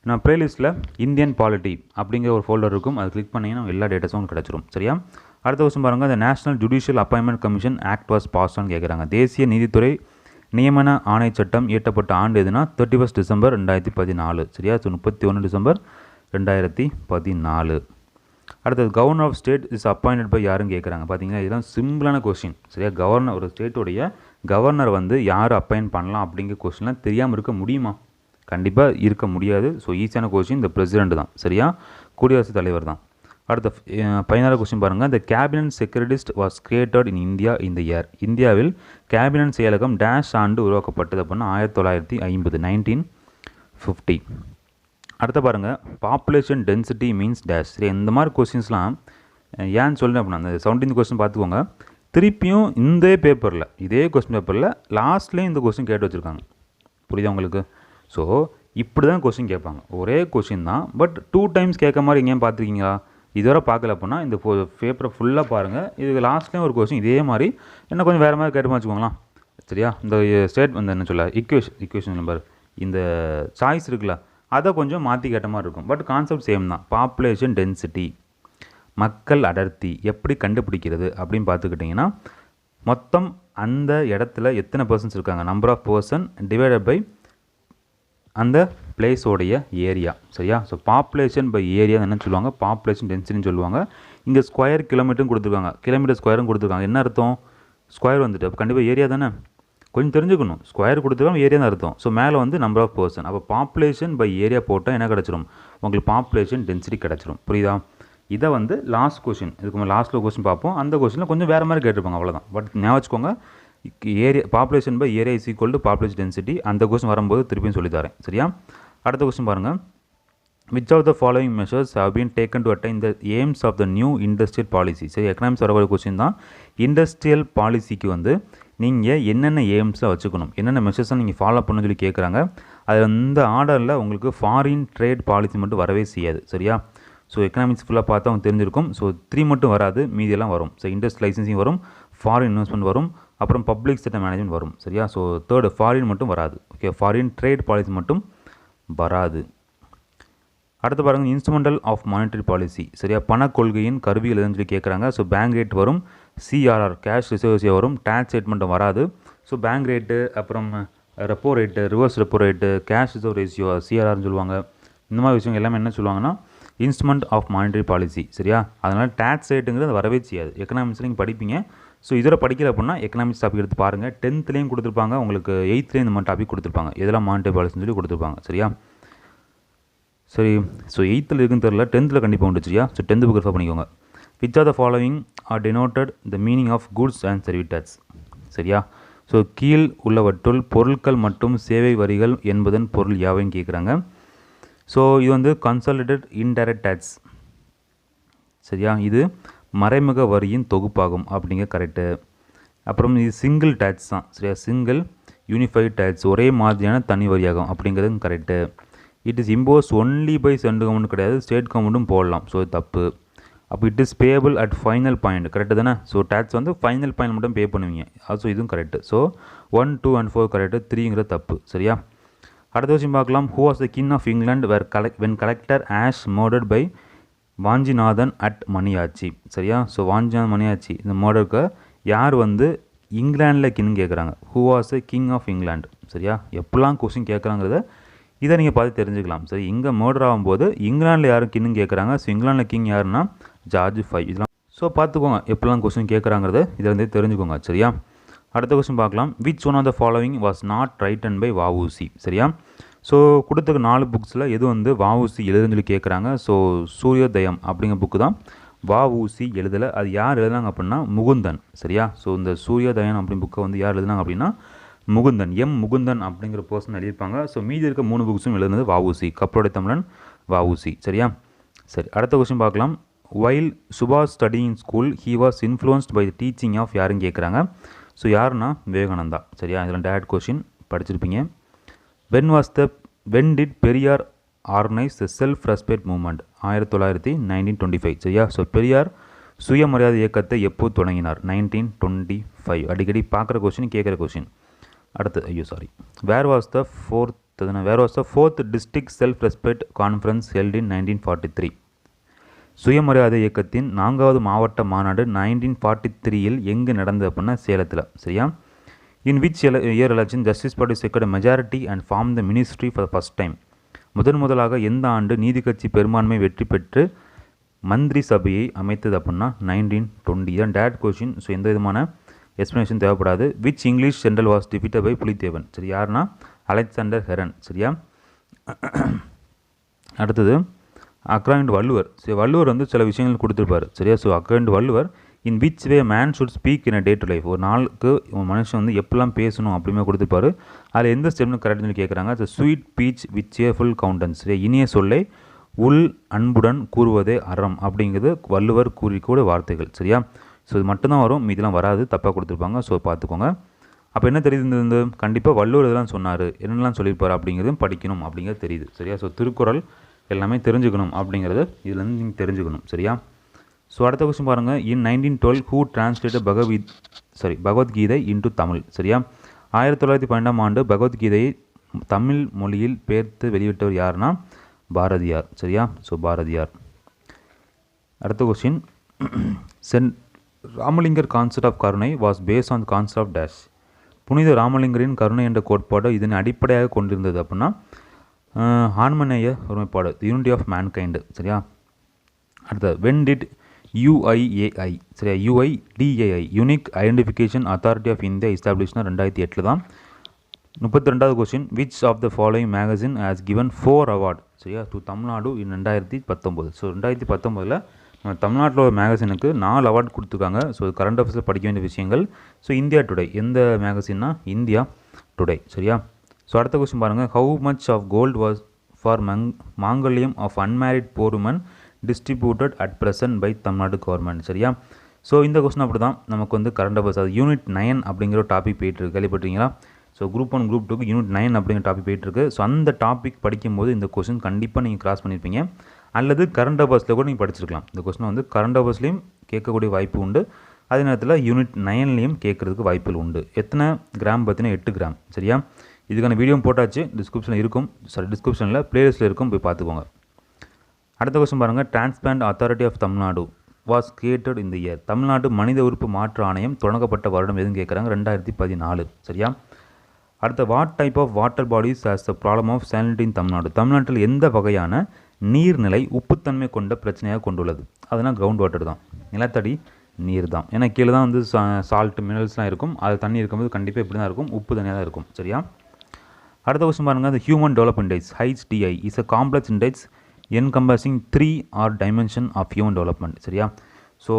நம்ம ப்ளேலிஸ்ட்டில் இந்தியன் பாலிட்டி அப்படிங்கிற ஒரு ஃபோல்டர் இருக்கும், அது கிளிக் பண்ணிங்கன்னா எல்லா டேட்டாஸும் உங்களுக்கு கிடச்சிரும். சரியா, அடுத்த கொஸ்டின் பாருங்கள். இந்த national judicial appointment commission act was பாஸ்டான்னு கேட்குறாங்க. தேசிய நீதித்துறை நியமன ஆணை சட்டம் இயற்றப்பட்ட ஆண்டு எதுனா 31 டிசம்பர் 2014. சரியா, ஸோ 31 டிசம்பர் 2014. அடுத்தது governor of state is appointed by யாருன்னு கேட்குறாங்க. பார்த்தீங்கன்னா இதெல்லாம் சிம்பிளான கொஸ்டின். சரியா, கவர்னர் ஒரு ஸ்டேட்டுடைய கவர்னர் வந்து யார் அப்பாயிண்ட் பண்ணலாம் அப்படிங்கிற கொஸ்டின்லாம் தெரியாமல் இருக்க முடியுமா? கண்டிப்பாக இருக்க முடியாது. ஸோ ஈஸியான கொஸ்டின் இந்த பிரசிடெண்ட் தான். சரியா, குடியரசுத் தலைவர் தான். அடுத்த 14 கொஸ்டின் பாருங்கள். இந்த cabinet secretariat was created in India இந்த இயர். இந்தியாவில் கேபினட் செயலகம் டேஷ் ஆண்டு உருவாக்கப்பட்டது அப்படின்னா 1950, 1950. அடுத்த பாருங்கள். Population density means dash. சரி, இந்த மாதிரி கொஸ்டின்ஸ்லாம் ஏன்னு சொல்லுறேன் அப்படின்னா அந்த 17th கொஸ்டின் பார்த்துக்கோங்க. திருப்பியும் இந்த பேப்பரில் இதே கொஸ்டின் பேப்பரில் லாஸ்ட்லேயும் இந்த கொஸ்டின் கேட்டு வச்சுருக்காங்க. புரியுதா உங்களுக்கு? ஸோ இப்படி தான் கொஸ்டின் கேட்பாங்க. ஒரே கொஸ்டின் தான், பட் 2 டைம்ஸ் கேட்க மாதிரி எங்கேயும் பார்த்துருக்கீங்களா? இதுவரை பார்க்கல அப்படின்னா இந்த பேப்பரை ஃபுல்லாக பாருங்கள். இதுக்கு லாஸ்ட்லேயும் ஒரு கொஸ்டின் இதே மாதிரி என்ன கொஞ்சம் வேறு மாதிரி கேட்டு வச்சுக்கோங்களேன். சரியா? இந்த ஸ்டேட் வந்து என்ன சொல்ல ஈக்குவேஷன் நம்பர் இந்த சாய்ஸ் இருக்குல்ல, அதை கொஞ்சம் மாற்றி கேட்ட மாதிரி இருக்கும். பட் கான்செப்ட் சேம் தான். பாப்புலேஷன் டென்சிட்டி, மக்கள் அடர்த்தி எப்படி கண்டுபிடிக்கிறது அப்படின்னு பார்த்துக்கிட்டிங்கன்னா, மொத்தம் அந்த இடத்துல எத்தனை பர்சன்ஸ் இருக்காங்க, number of person divided by அந்த பிளேஸோடைய ஏரியா. சரியா? ஸோ பாப்புலேஷன் பை ஏரியா என்ன சொல்லுவாங்க, பாப்புலேஷன் டென்சிட்டின்னு சொல்லுவாங்க. இங்கே ஸ்கொயர் கிலோமீட்டரும் கொடுத்துருக்காங்க, கிலோமீட்டர் ஸ்கொயரும் கொடுத்துருக்காங்க. என்ன அர்த்தம்? ஸ்கொயர் வந்துட்டு அப்போ கண்டிப்பாக ஏரியா தானே, கொஞ்சம் தெரிஞ்சுக்கணும். ஸ்கொயர் கொடுத்துருக்காங்க, ஏரியா தான் அர்த்தம். ஸோ மேலே வந்து நம்பர் ஆஃப் பர்சன், அப்போ பாப்புலேஷன் பை ஏரியா போட்டால் என்ன கிடச்சிரும், உங்களுக்கு பாப்புலேஷன் டென்சிட்டி கிடச்சிரும். புரியுதா? இதை வந்து லாஸ்ட் கொஸ்டின், இதுக்கு லாஸ்ட்டில் கொஸ்டின் பார்ப்போம். அந்த கொஸ்டினில் கொஞ்சம் வேறு மாதிரி கேட்டிருப்பாங்க, அவ்வளோதான். பட் ஞாபகம் வச்சுக்கோங்க, area population by area is equal to population density. அந்த கொஸ்டின் வரும்போது திருப்பியும் சொல்லித்தரேன். சரியா? அடுத்த கொஸ்டின் பாருங்கள். Which of the following measures have been taken to attain the aims of the new industrial policy. சரி, எக்கனாமிக்ஸ் வரக்கூடிய கொஸ்டின் தான். இண்டஸ்ட்ரியல் பாலிசிக்கு வந்து நீங்கள் என்னென்ன எய்ம்ஸில் வச்சுக்கணும், என்னென்ன மெஷர்ஸை நீங்கள் ஃபாலோ பண்ணணும்னு சொல்லி கேட்குறாங்க. அதில் இந்த ஆர்டரில் உங்களுக்கு ஃபாரின் ட்ரேட் பாலிசி மட்டும் வரவே செய்யாது. சரியா? ஸோ எக்கனாமிக்ஸ் ஃபுல்லாக பார்த்தா அவங்க தெரிஞ்சிருக்கும். ஸோ 3 மட்டும் வராது, மீதியெல்லாம் வரும். ஸோ இண்டஸ்ட்ரியல் லைசன்சிங் வரும், ஃபாரின் இன்வெஸ்ட்மெண்ட் வரும், அப்புறம் பப்ளிக் செக்டர் மேனேஜ்மெண்ட் வரும். சரியா? ஸோ 3rd ஃபாரின் மட்டும் வராது. ஓகே, ஃபாரின் ட்ரேட் பாலிசி மட்டும் வராது. அடுத்து பாருங்கள், இன்ஸ்ட்ருமெண்டல் ஆஃப் மானிட்டரி பாலிசி. சரியா? பண கொள்கையின் கருவிகள் எதுன்னு சொல்லி கேட்குறாங்க. ஸோ பேங்க் ரேட் வரும், சிஆர்ஆர் கேஷ் ரிசர்வ் வரும், டேக்ஸ் ஸ்டேட்மெண்ட்டும் வராது. ஸோ பேங்க் ரேட்டு, அப்புறம் repo rate, reverse repo rate, cash reserve ratio சிஆர்ஆர்னு சொல்லுவாங்க. இந்த மாதிரி விஷயம் எல்லாமே என்ன சொல்லுவாங்கன்னா இன்ஸ்ட்ருமெண்ட் ஆஃப் மானிட்டரி பாலிசி. சரியா? அதனால் டேக்ஸ் ரேட்டுங்கிறது வரவே செய்யாது. எக்கனாமிக்ஸில் நீங்கள் படிப்பீங்க. ஸோ இதில் படிக்கல அப்படின்னா எக்கனாமிக்ஸ் டாபிக் எடுத்து பாருங்கள். 10th கொடுத்துருப்பாங்க, உங்களுக்கு 8th இந்த மாதிரி டாபிக் கொடுத்துருப்பாங்க. எதெல்லாம் மானிட்டரி பாலிசின்னு சொல்லி கொடுத்துருப்பாங்க. சரியா? சரி, ஸோ 8th இருக்குன்னு தெரில, 10th கண்டிப்பாக உண்டு. சரியா? ஸோ 10th புக் ரெஃபர் பண்ணிக்கோங்க. Which are the following are denoted the meaning of goods and service. சரியா? ஸோ கீழ் உள்ளவற்றுள் பொருட்கள் மற்றும் சேவை வரிகள் என்பதன் பொருள் யாவையும் கேட்குறாங்க. ஸோ இது வந்து கன்சாலிடேட் இன்டைரக்ட் டேக்ஸ். சரியா? இது மறைமுக வரியின் தொகுப்பாகும் அப்படிங்கிற கரெக்டு. அப்புறம் இது சிங்கிள் டேக்ஸ் தான். சரியா? சிங்கிள் யூனிஃபைட் டேக்ஸ், ஒரே மாதிரியான தனி வரியாகும் அப்படிங்கிறதும் correct. It is impose only by central government கிடையாது, ஸ்டேட் கவர்மெண்ட்டும் போடலாம். ஸோ தப்பு. அப்போ it is payable at final point, correct தானே? ஸோ டேக்ஸ் வந்து ஃபைனல் பாயிண்ட் மட்டும் பே பண்ணுவீங்க. ஸோ இதுவும் கரெக்டு. ஸோ 1, 2 and 4 கரெக்டு, 3ங்கிறது தப்பு. சரியா? அடுத்த விஷயம் பார்க்கலாம். Who was the king of England when collector Ashe murdered by Vanchinathan at Maniyachi. சரியா? ஸோ வாஞ்சிநாதன் மணியாச்சி இந்த மர்டருக்கு யார் வந்து இங்கிலாண்டில் கிங்னு கேட்குறாங்க. Who was the king of England. சரியா? எப்படிலாம் கொஸ்டின் கேட்குறாங்கிறத இதை நீங்கள் பார்த்து தெரிஞ்சுக்கலாம். சரி, இங்கே மர்டர் ஆகும்போது இங்கிலாண்டில் யாரும் கிங்னு கேட்குறாங்க. ஸோ இங்கிலாண்டில் கிங் யாருன்னா ஜார்ஜ் 5. இதெல்லாம் ஸோ பார்த்துக்கோங்க, எப்படிலாம் கொஸ்டின் கேட்குறாங்கிறத இதை வந்து தெரிஞ்சுக்கோங்க. சரியா? அடுத்த கொஸ்டின் பார்க்கலாம். Which one of the following was not written by VOC. சரியா? ஸோ கொடுத்துக்க 4 புக்ஸில் எது வந்து வஉசி எழுதுன்னு சொல்லி கேட்குறாங்க. ஸோ சூரியோதயம் அப்படிங்கிற புக்கு தான் வஉசி எழுதலை. அது யார் எழுதுனாங்க அப்படின்னா முகுந்தன். சரியா? ஸோ இந்த சூரியோதயம் அப்படிங்கிற புக்கை வந்து யார் எழுதுனாங்க அப்படின்னா முகுந்தன், முகுந்தன் அப்படிங்கிற பர்சன் எழுதியிருப்பாங்க. ஸோ மீதி இருக்க 3 புக்ஸும் எழுதுனது வஉசி, கப்பலோடைய தமிழன் வஉசி. சரியா? சரி, அடுத்த கொஸ்டின் பார்க்கலாம். வைல் சுபாஷ் study in school he was influenced by the teaching of யாருன்னு கேட்குறாங்க. ஸோ யாருன்னா விவேகானந்தா. சரியா? இதில் டேரக்ட் கொஸ்டின் படிச்சிருப்பீங்க. When did Periyar organise the self respect movement. 1925. சரியா? ஸோ பெரியார் சுயமரியாதை இயக்கத்தை எப்போ தொடங்கினார்? 1925. அடிக்கடி பார்க்குற கொஸ்டின், கேட்குற கொஸ்டின். அடுத்து where was the fourth district self respect conference held in 1943. சுயமரியாதை இயக்கத்தின் 4வது மாவட்ட மாநாடு 1943 எங்கே நடந்தது அப்படின்னா சேலத்தில். சரியா? In which year election justice party secured majority and form the ministry for the first time. முதலாக எந்த ஆண்டு நீதி கட்சி பெரும்பான்மை வெற்றி பெற்று மந்திரி சபையை அமைத்தது அப்படின்னா 1920. இதான் டேட் கொஸ்டின். ஸோ எந்த விதமான எக்ஸ்ப்ளனேஷன் தேவைப்படாது. Which English general was defeated by Pulithevan. சரி, யாருன்னா அலெக்சாண்டர் ஹெரன். சரியா? அடுத்தது அக்கார்டிங் வள்ளுவர். சரி, வள்ளுவர் வந்து சில விஷயங்கள் கொடுத்துருப்பாரு. சரியா? So according Valluvar in which way man should speak in a day to life. ஒரு நாளுக்கு மனுஷன் வந்து எப்படிலாம் பேசணும் அப்படிமே கொடுத்துருப்பாரு. அதில் எந்த ஸ்டெப்னு கரெக்ட்னு சொல்லி கேட்குறாங்க. So sweet speech with cheerful countenance. இனிய சொல்லை உள் அன்புடன் கூறுவதே அறம் அப்படிங்கிறது வள்ளுவர் கூறிக்கூட வார்த்தைகள். சரியா? ஸோ இது மட்டும்தான் வரும், மீதெல்லாம் வராது, தப்பாக கொடுத்துருப்பாங்க. ஸோ பார்த்துக்கோங்க. அப்போ என்ன தெரியுது, இந்த கண்டிப்பாக வள்ளுவர் இதெல்லாம் சொன்னார், என்னெல்லாம் சொல்லியிருப்பார் அப்படிங்கிறதும் படிக்கணும் அப்படிங்கிறது தெரியுது. சரியா? ஸோ திருக்குறள் எல்லாமே தெரிஞ்சுக்கணும் அப்படிங்கிறது இதுலேருந்து நீங்கள் தெரிஞ்சுக்கணும். சரியா? ஸோ அடுத்த கொஸ்டின் பாருங்கள். இன் 1912 who translated Bhagavad Gita into Tamil. சரியா? 1912ஆம் ஆண்டு பகவத்கீதையை தமிழ் மொழியில் பெயர்த்து வெளியிட்டவர் யாருன்னா பாரதியார். சரியா? ஸோ பாரதியார். அடுத்த கொஸ்டின். ராமலிங்கர் கான்செப்ட் ஆஃப் கருணை was base on concept of dash. புனித ராமலிங்கரின் கருணை என்ற கோட்பாடு இதனை அடிப்படையாக கொண்டிருந்தது அப்படின்னா ஆன்மநேய ஒருமைப்பாடு, யூனிட்டி ஆஃப் மேன்கைண்டு. சரியா? அடுத்தது. வென் டிட் UIAI, சரியா, UIDAI unique identification authority of India எஸ்டாப்ளிஷ்னா 2008 தான். 32வது question. Which of the following magazine has given 4 award, சரியா, டு தமிழ்நாடு இன் 2019. ஸோ 2019 நம்ம தமிழ்நாட்டில் ஒரு மேகசினுக்கு 4 அவார்டு கொடுத்துருக்காங்க. ஸோ கரண்ட் அஃபேர்ஸில் படிக்க வேண்டிய விஷயங்கள். ஸோ இந்தியா டுடே எந்த மேகசின்னா இந்தியா டுடே. சரியா? ஸோ அடுத்த கொஸ்டின் பாருங்கள். How much of gold was for மாங்கல்யம் of unmarried bore woman distributed at present by Tamil Nadu government. சரியா? ஸோ இந்த கொஸ்டின் அப்படி தான் நமக்கு வந்து கரண்ட் அஃபேர்ஸ், அது யூனிட் 9 அப்படிங்கிற ஒரு டாபிக் போயிட்டுருக்கு, கேள்விப்பட்டீங்களா? ஸோ குரூப் 1 குரூப் 2க்கு யூனிட் 9 அப்படிங்கிற டாபிக் போயிட்டுருக்கு. ஸோ அந்த டாபிக் படிக்கும்போது இந்த கொஸ்டின் கண்டிப்பாக நீங்கள் கிராஸ் பண்ணியிருப்பீங்க, அல்லது கரண்ட் அஃபேர்ஸில் கூட நீங்கள் படிச்சிருக்கலாம். இந்த கொஸ்டின் வந்து கரண்ட் அஃபேர்ஸ்லேயும் கேட்கக்கூடிய வாய்ப்பு உண்டு, அதே நேரத்தில் யூனிட் 9லேயும் கேட்குறதுக்கு வாய்ப்புகள் உண்டு. எத்தனை கிராம் பார்த்தீங்கன்னா 8 கிராம். சரியா? இதுக்கான வீடியோ போட்டாச்சு, டிஸ்கிரிப்ஷனில் இருக்கும், டிஸ்கிரிப்ஷனில் பிளேலிஸ்ட்டில் இருக்கும், போய் பார்த்துக்கோங்க. அடுத்த கொஸ்டின் பாருங்கள். Transplant authority of Tamil Nadu was created இந்த இயர். தமிழ்நாடு மனித உறுப்பு மாற்று ஆணையம் தொடங்கப்பட்ட வருடம் எதுன்னு கேட்குறாங்க, 2014. சரியா? அடுத்த. What type of water bodies has the problem of salinity in Tamil Nadu. தமிழ்நாட்டில் எந்த வகையான நீர்நிலை உப்புத்தன்மை கொண்ட பிரச்சனையாக கொண்டுள்ளது? அதனால் கிரவுண்ட் வாட்டர் தான், நிலத்தடி நீர் தான். ஏன்னா கீழே தான் வந்து சால்ட் மினரல்ஸ்லாம் இருக்கும், அது தண்ணி இருக்கும்போது கண்டிப்பாக இப்படி தான் இருக்கும், உப்பு தண்ணியாக தான் இருக்கும். சரியா? அடுத்த கொஸ்டின் பாருங்கள். The Human Development Index HDI is a complex index encompassing 3 or dimension of human development. சரியா? ஸோ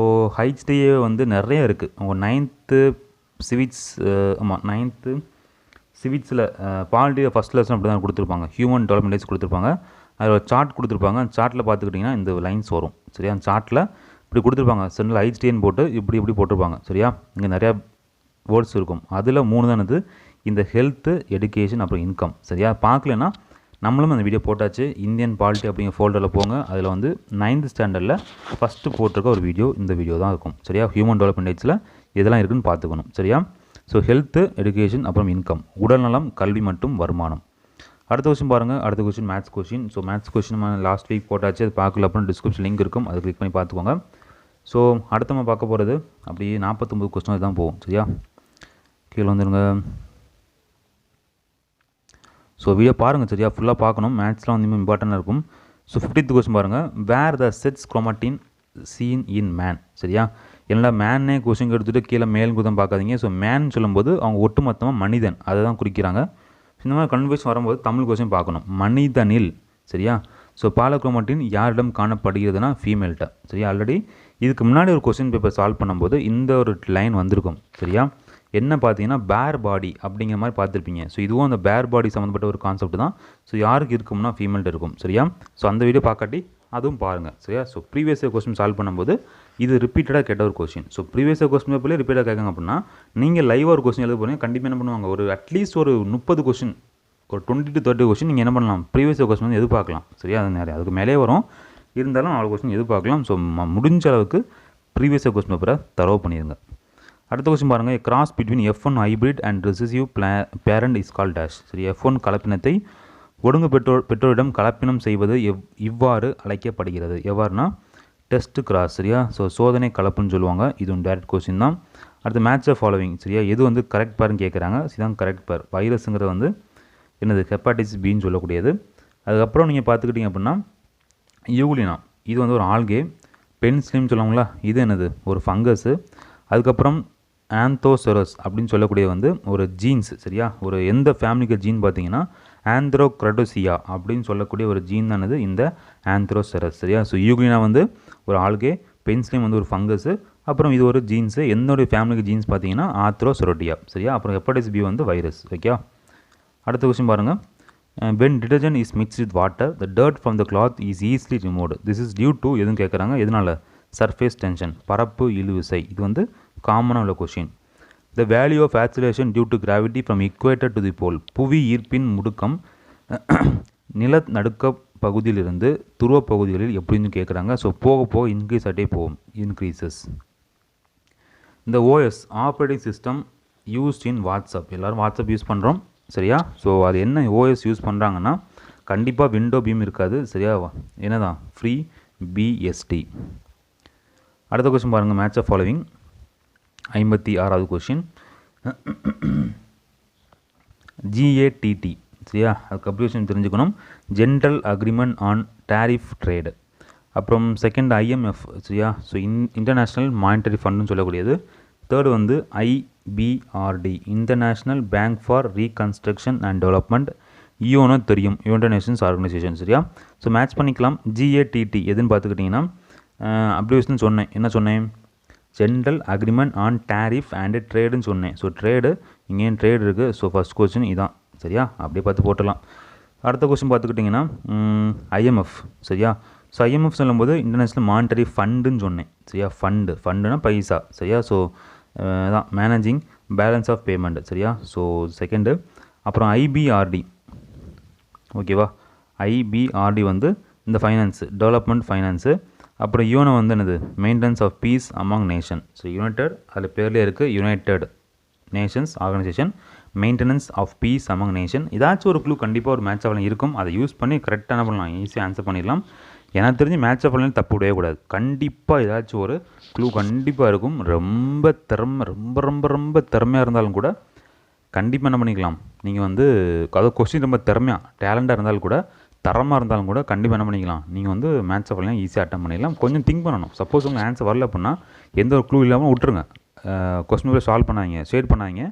HDI வந்து நிறைய இருக்குது. உங்கள் 9th சிவிக்ஸ், ஆமாம் 9th சிவிக்ஸில் பாலிட்டி ஃபஸ்ட் லெசன் அப்படி தான் கொடுத்துருப்பாங்க, ஹியூமன் டெவலப்மெண்ட் இண்டெக்ஸ் கொடுத்துருப்பாங்க. அதில் ஒரு சார்ட் கொடுத்துருப்பாங்க, அந்த சார்ட்டில் பார்த்துக்கிட்டிங்கன்னா இந்த லைன்ஸ் வரும். சரியா? அந்த சார்ட்டில் இப்படி கொடுத்துருப்பாங்க, சென்ட்ரல் HDN போட்டு இப்படி போட்டிருப்பாங்க. சரியா? இங்கே நிறையா வேர்ட்ஸ் இருக்கும், அதில் 3 தான் இது, இந்த ஹெல்த்து, எஜுகேஷன், அப்புறம் இன்கம். சரியா? பார்க்கலன்னா நம்மளும் அந்த வீடியோ போட்டாச்சு, இந்தியன் பாலிட்டி அப்படிங்கிற ஃபோல்டரில் போங்க, அதில் வந்து 9th ஸ்டாண்டர்டில் ஃபஸ்ட்டு போட்டிருக்க ஒரு வீடியோ இந்த வீடியோ தான் இருக்கும். சரியா? ஹியூமன் டெவலப்மெண்ட் இண்டெக்ஸில் இதெல்லாம் இருக்குதுன்னு பார்த்துக்கணும். சரியா? ஸோ ஹெல்த்து, எஜுகேஷன், அப்புறம் இன்கம், உடல்நலம், கல்வி மற்றும் வருமானம். அடுத்த கொஸ்டின் பாருங்கள். அடுத்த question maths question. So maths question நம்ம லாஸ்ட் வீக் போட்டாச்சு, அது பார்க்கல அப்புறம் டிஸ்கிரிப்ஷன் லிங்க் இருக்கும், அது கிளிக் பண்ணி பார்த்துக்கோங்க. ஸோ அடுத்த நம்ம பார்க்க போகிறது அப்படியே 49 கொஸ்டின் தான் போகும். சரியா? கீழே வந்துடுங்க. ஸோ வீடியோ பாருங்கள். சரியா? ஃபுல்லாக பார்க்கணும், மேத்ஸ்லாம் வந்து இம்பார்ட்டண்ட்டாக இருக்கும். ஸோ 50th கொஸ்டின் பாருங்கள். Where the sets chromatin seen in man. சரியா? என்னடா மேனே கொஸ்டின் எடுத்துகிட்டு கீழே மேல் குதம் பார்க்காதீங்க. ஸோ மேன் சொல்லும்போது அவங்க ஒட்டுமொத்தமாக மனிதன் அதை தான் குறிக்கிறாங்க. இந்த மாதிரி கன்வர்சேஷன் வரும்போது தமிழ் கொஸ்டின் பார்க்கணும், மனிதனில். சரியா? ஸோ பாலக்ரோமாட்டின் யாரிடம் காணப்படுகிறதுனா ஃபீமேல்கிட்ட. சரியா? ஆல்ரெடி இதுக்கு முன்னாடி ஒரு கொஸ்டின் பேப்பர் சால்வ் பண்ணும்போது இந்த ஒரு லைன் வந்திருக்கும். சரியா? என்ன பார்த்தீங்கன்னா பேர் பாடி அப்படிங்கிற மாதிரி பார்த்துருப்பீங்க. ஸோ இதுவும் அந்த பேர் பாடி சம்மந்தப்பட்ட ஒரு கான்செப்ட் தான். ஸோ யாருக்கு இருக்கும்னா ஃபீமேல்கிட்ட இருக்கும். சரியா? ஸோ அந்த வீடியோ பார்க்காட்டி அதுவும் பாருங்கள். சரியா? So previous year question solve பண்ணும்போது இது ரிப்பீட்டடாக கேட்ட ஒரு question. So previous year question பேப்பர்லேயே ரிப்பீட்டாக கேட்காங்க அப்படின்னா நீங்கள் லைவாக ஒரு கொஸ்டின் எழுத போகிறீங்க, கண்டிப்பாக என்ன பண்ணுவாங்க, ஒரு அட்லீஸ்ட் ஒரு 30 கொஸ்டின், ஒரு 20 to 30 கொஸ்டின் நீங்கள் என்ன பண்ணலாம், ப்ரீவியஸ் இயர் கொஸ்டின் வந்து எதிர்பார்க்கலாம். சரியா? அது நிறைய அதுக்கு மேலே வரும், இருந்தாலும் 4 கொஸ்டின் எதிர்பார்க்கலாம். ஸோ முடிஞ்ச அளவுக்கு ப்ரீவியஸ் இயர் கொஸ்டின் பேப்பரை தரவு பண்ணிடுங்க. அடுத்த கொஸ்டின் பாருங்கள். Cross between F1 hybrid and recessive parent is call dash. சரி, F1 கலப்பினத்தை ஒடுங்கு பெற்றோரிடம் கலப்பினம் செய்வது இவ்வாறு அழைக்கப்படுகிறது. எவ்வாறுனா டெஸ்ட் கிராஸ். சரியா? ஸோ சோதனை கலப்புன்னு சொல்லுவாங்க. இதுவும் டேரக்ட் கொஸ்டின் தான். அடுத்து மேட்ச் ஆஃப் ஃபாலோவிங். சரியா? எது வந்து கரெக்ட் பேர்னு கேட்குறாங்க. இதுதான் கரெக்ட் பேர். வைரஸுங்கிறது வந்து என்னது, ஹெப்பாட்டிஸ் பின்னு சொல்லக்கூடியது. அதுக்கப்புறம் நீங்கள் பார்த்துக்கிட்டிங்க அப்படின்னா யூலினா, இது வந்து ஒரு ஆல்கே. பென்சிலின்னு சொல்லுவாங்களா, இது என்னது, ஒரு ஃபங்கஸு. அதுக்கப்புறம் ஆந்தோசரஸ் அப்படின்னு சொல்லக்கூடிய வந்து ஒரு ஜீன்ஸ். சரியா? ஒரு எந்த ஃபேமிலிக்கு ஜீன் பார்த்தீங்கன்னா ஆந்த்ரோக்ரடோசியா அப்படின்னு சொல்லக்கூடிய ஒரு ஜீன் தானது இந்த ஆந்த்ரோசரஸ். சரியா? ஸோ யூக்ளினா வந்து ஒரு ஆல்கே, பென்சிலின் வந்து ஒரு ஃபங்கஸு, அப்புறம் இது ஒரு ஜீன்ஸு. எந்தோடைய ஃபேமிலிக்கு ஜீன்ஸ் பார்த்தீங்கன்னா ஆத்ரோசெரோட்டியா. சரியா? அப்புறம் ஹெப்பாட்டிஸ் பி வந்து வைரஸ். ஓகே. அடுத்த கொஸ்டின் பாருங்கள். when detergent is mixed with water the dirt from the cloth is easily removed. this is due to எதுவும் கேட்குறாங்க, எதனால், சர்ஃபேஸ் டென்ஷன், பரப்பு இழுவிசை. இது வந்து காமனாக உள்ள question. The value of acceleration due to gravity from equator to the pole. புவி ஈர்ப்பின் முடுக்கம் நிலநடுக்க பகுதியிலிருந்து துருவ பகுதிகளில் எப்படின்னு கேட்குறாங்க. ஸோ போக போக இன்க்ரீஸ் ஆகிட்டே போகும், இன்க்ரீசஸ். இந்த OS operating system used in WhatsApp. எல்லோரும் வாட்ஸ்அப் யூஸ் பண்ணுறோம் சரியா. ஸோ அது என்ன ஓஎஸ் யூஸ் பண்ணுறாங்கன்னா கண்டிப்பாக விண்டோ பீம் இருக்காது சரியா. என்னதான் ஃப்ரீ பிஎஸ்டி. அடுத்த கொஸ்டின் பாருங்கள். மேட்ச் ஆஃப் ஃபாலோவிங் 56வது கொஸ்டின். GATT சரியா. அதுக்கு அப்ளிகேஷன் தெரிஞ்சுக்கணும். General agreement on tariff trade. அப்புறம் செகண்ட் IMF சரியா. ஸோ இன்டர்நேஷ்னல் மானிட்டரி ஃபண்டுன்னு சொல்லக்கூடியது. தேர்டு வந்து IBRD international bank for reconstruction and development. UNO தெரியும், யுனைடெட் நேஷன்ஸ் ஆர்கனைசேஷன் சரியா. ஸோ மேட்ச் பண்ணிக்கலாம். GATT எதுன்னு பார்த்துக்கிட்டிங்கன்னா அப்ளிகேஷன் சொன்னேன். என்ன சொன்னேன்? General agreement on tariff and ட்ரேடுன்னு சொன்னேன். ஸோ ட்ரேடு இங்கேயும் ட்ரேடு இருக்குது. ஸோ ஃபஸ்ட் கொஸ்டின் இதான் சரியா. அப்படியே பார்த்து போட்டலாம். அடுத்த கொஸ்டின் பார்த்துக்கிட்டிங்கன்னா IMF சரியா. ஸோ IMF சொல்லும்போது இன்டர்நேஷ்னல் மானிட்டரி ஃபண்டுன்னு சொன்னேன் சரியா. ஃபண்டுனா பைசா சரியா. ஸோ அதான் மேனேஜிங் பேலன்ஸ் ஆஃப் பேமெண்ட் சரியா. So second. அப்புறம் IBRD ஓகேவா. IBRD வந்து இந்த ஃபைனான்ஸு, டெவலப்மெண்ட் ஃபைனான்ஸு. அப்புறம் யூனோ வந்து என்னது? Maintenance of peace among nation. So united அதில் பேர்லேயே இருக்குது, united nations organisation, maintenance of peace among nation. ஏதாச்சும் ஒரு க்ளூ கண்டிப்பாக ஒரு மேட்ச் ஆஃப் இருக்கும். அதை யூஸ் பண்ணி கரெக்டாக என்ன பண்ணலாம், ஈஸியாக ஆன்சர் பண்ணிடலாம். எனக்கு தெரிஞ்சு மேட்ச் ஆஃப் தப்பு விடவே கூடாது. கண்டிப்பாக ஏதாச்சும் ஒரு க்ளூ கண்டிப்பாக இருக்கும். ரொம்ப திறமையாக இருந்தாலும் கூட கண்டிப்பாக என்ன பண்ணிக்கலாம், நீங்கள் வந்து அதாவது கொஸ்டின் ரொம்ப திறமையாக டேலண்டாக இருந்தாலும் கூட, தரமாக இருந்தாலும் கூட கண்டிப்பாக என்ன பண்ணிக்கலாம், நீங்கள் வந்து மேட்ச் ஆஃப் ஈஸியாக அட்டன் பண்ணிடலாம். கொஞ்சம் திங்க் பண்ணணும். சப்போஸ் உங்கள் ஆன்சர் வரல அப்படின்னா எந்த ஒரு க்ளூ இல்லாமல் விட்டுருங்க. கொஸ்டின் பேப்பர் சால்வ் பண்ணாங்க, ஷேட் பண்ணாங்க.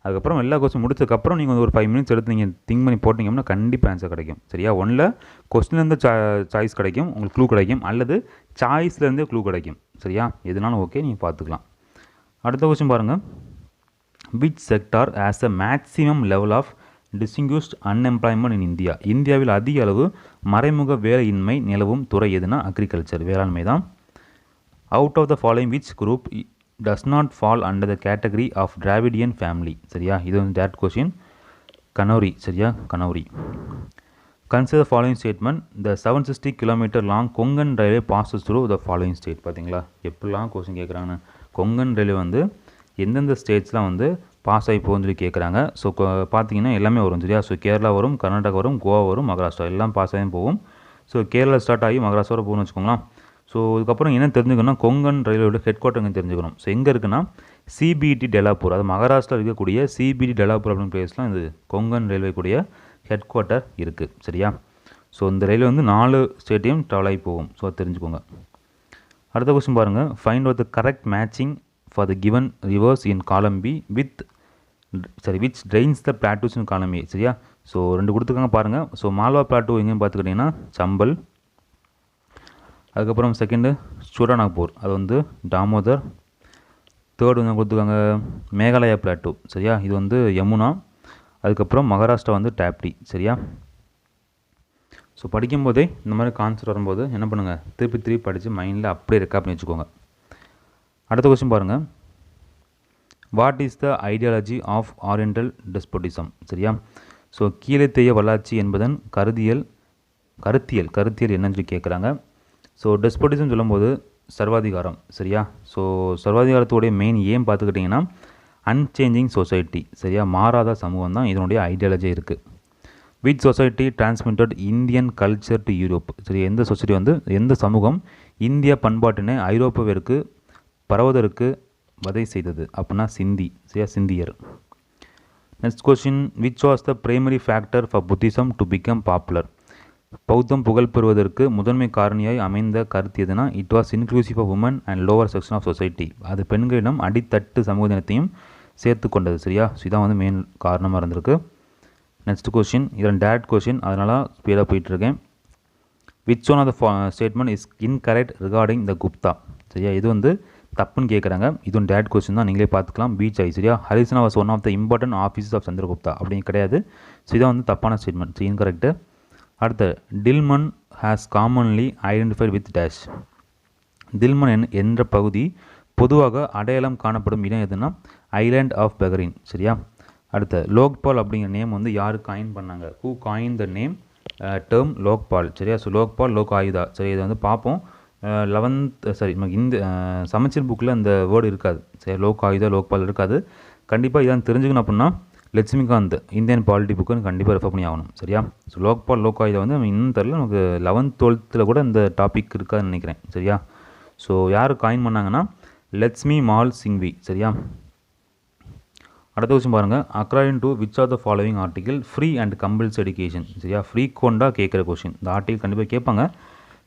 அதுக்கப்புறம் எல்லா கொஸ்டின் முடிச்சதுக்கப்புறம் நீங்கள் ஒரு 5 மினிட்ஸ் எடுத்து நீங்கள் திங்க் பண்ணி போட்டிங்கன்னா கண்டிப்பாக ஆன்சர் கிடைக்கும் சரியா. ஒன்றில் கொஸ்டின்லேருந்து சாய்ஸ் கிடைக்கும், உங்களுக்கு க்ளூ கிடைக்கும், அல்லது சாய்ஸ்லேருந்தே க்ளூ கிடைக்கும் சரியா. எதுனாலும் ஓகே, நீங்கள் பார்த்துக்கலாம். அடுத்த கொஸ்டின் பாருங்கள். Which sector has a maximum level of distinguished unemployment in India. இந்தியாவில் அதிக அளவு மறைமுக வேலையின்மை நிலவும் துறை எதுனா அக்ரிகல்ச்சர், வேளாண்மை தான். Out of the following which group does not fall under the category of Dravidian family சரியா. இது வந்து டேரக்ட் கொஸ்டின். கனௌரி சரியா, Kanauri. Consider following statement. The 760 kilometre long Konkan railway passes through the following state. பார்த்தீங்களா எப்படிலாம் கொஸ்டின் கேட்குறாங்கன்னு. கொங்கன் ரயில்வே வந்து எந்தெந்த ஸ்டேட்ஸ்லாம் வந்து pass ஆகி போகுன்னு சொல்லி கேட்குறாங்க. ஸோ பார்த்தீங்கன்னா எல்லாமே வரும் சரியா. ஸோ கேரளா வரும், கர்நாடகா வரும், கோவா வரும், மகாராஷ்டிரா எல்லாம் பாஸ் ஆகி போகும். ஸோ கேரளா ஸ்டார்ட் ஆகி மகாராஷ்டிரா போகணும்னு வச்சுக்கோங்களேன். ஸோ இதுக்கப்புறம் என்ன தெரிஞ்சுக்கணும், கொங்கன் ரயில்வேயோட ஹெட் குவார்ட்டர் தெரிஞ்சுக்கணும். ஸோ எங்கே இருக்குன்னா CBT டெலாப்பூர், அது மகாராஷ்டிரா இருக்கக்கூடிய CBT டெலாப்பூர் அப்படின்னு பிளேஸ்லாம் இது கொங்கன் ரயில்வே கூடிய ஹெட் குவார்ட்டர் இருக்குது சரியா. ஸோ இந்த ரயில்வே வந்து 4 ஸ்டேட்டையும் ட்ராவல் ஆகி போகும். ஸோ தெரிஞ்சுக்கோங்க. அடுத்த கொஸ்டின் பாருங்கள். Find out the correct matching for the given rivers in column B with which drains the plateaus in column A சரியா. ஸோ 2 கொடுத்துருக்காங்க பாருங்கள். ஸோ மால்வா பிளாட்டூ எங்கேயும் பார்த்துக்கிட்டிங்கன்னா சம்பல். அதுக்கப்புறம் செகண்டு சூடாநாக்பூர், அது வந்து தாமோதர். தேர்டு வந்து கொடுத்துருக்காங்க மேகாலயா பிளாட்டூ சரியா, இது வந்து யமுனா. அதுக்கப்புறம் மகாராஷ்டிரா வந்து டாப்டி சரியா. ஸோ படிக்கும்போதே இந்த மாதிரி கான்செப்ட் வரும்போது என்ன பண்ணுங்கள், திருப்பி படித்து மைண்டில் அப்படியே ரெக்கார்ட் பண்ணி வச்சுக்கோங்க. அடுத்த கொஸ்டின் பாருங்கள். What is the ideology of oriental despotism சரியா. ஸோ கீழத்தேய வல்லாட்சி என்பதன் கருத்தியல் என்னன்னு சொல்லி கேட்குறாங்க. ஸோ டெஸ்போட்டிசம் சொல்லும்போது சர்வாதிகாரம் சரியா. ஸோ சர்வாதிகாரத்தோடைய மெயின் ஏம் பார்த்துக்கிட்டிங்கன்னா அன்சேஞ்சிங் சொசைட்டி சரியா, மாறாத சமூகம் தான் இதனுடைய ஐடியாலஜி இருக்குது. Which society transmitted Indian culture to Europe சரி, எந்த சொசைட்டி வந்து எந்த சமூகம் இந்திய பண்பாட்டினை ஐரோப்பாவிற்கு பரவுவதற்கு வதை செய்தது அப்படின்னா சிந்தி சரியா, சிந்தியர். Next question. Which was the primary factor for Buddhism to become popular. பௌத்தம் புகழ் பெறுவதற்கு முதன்மை காரணியாய் அமைந்த கருத்து எதுனா it was inclusive of women and lower section of society. அது பெண்களிடம் அடித்தட்டு சமூகத்தினத்தையும் சேர்த்து கொண்டது சரியா. ஸோ இதான் வந்து மெயின் காரணமாக இருந்திருக்கு. Next question. இதன் டேரக்ட் கொஸ்டின், அதனால் ஸ்பீடாக போயிட்டுருக்கேன். Which one of the statement is incorrect regarding the Gupta சரியா. இது வந்து தப்புன்னு கேட்குறாங்க. இதுவும் டேரக்ட் கொஸ்டின் தான், நீங்களே பார்த்துக்கலாம். பீச் ஐ சரியா. Harishena was one of the important offices of Chandragupta அப்படின்னு கிடையாது. ஸோ இதான் வந்து தப்பான ஸ்டேட்மெண்ட், ஸோ இன்கரெக்டு. அடுத்து Dilmun has commonly identified with dash. Dilmun என்ற பகுதி பொதுவாக அடையாளம் காணப்படும் இடம் எதுனா ஐலாண்ட் ஆஃப் பெஹ்ரைன். சரியா. அடுத்த லோக்பால் அப்படிங்கிற நேம் வந்து யார் காயின் பண்ணாங்க? Who coin the name term Lokpal. சரியா. ஸோ லோக்பால் லோக் ஆயுதா. சரி, இதை வந்து பார்ப்போம். 11th நமக்கு இந்த சமச்சீர் புக்கில் அந்த வேர்டு இருக்காது. சரி, லோக் ஆயுதா லோக்பால் இருக்காது. கண்டிப்பாக இதான் தெரிஞ்சுக்கணும் அப்படின்னா லட்சுமிகாந்த் இந்தியன் பாலிட்டி புக்குன்னு கண்டிப்பாக ரெஃபர் பண்ணி ஆகணும். சரியா. ஸோ லோக்பால் லோக் ஆயுதா வந்து நம்ம இன்னும் தெரியல, நமக்கு 11th 12th கூட இந்த டாபிக் இருக்காதுன்னு நினைக்கிறேன். சரியா. ஸோ யார் காயின் பண்ணாங்கன்னா லட்சுமி மால் சிங்வி. சரியா. அடுத்த கொஸ்டின் பாருங்கள். According to which are the following article free and கம்பல்ஸ் education. சரியா. ஃப்ரீ கொண்டா கேட்குற கொஸ்டின். இந்த ஆர்டிகல் கண்டிப்பாக கேட்பாங்க.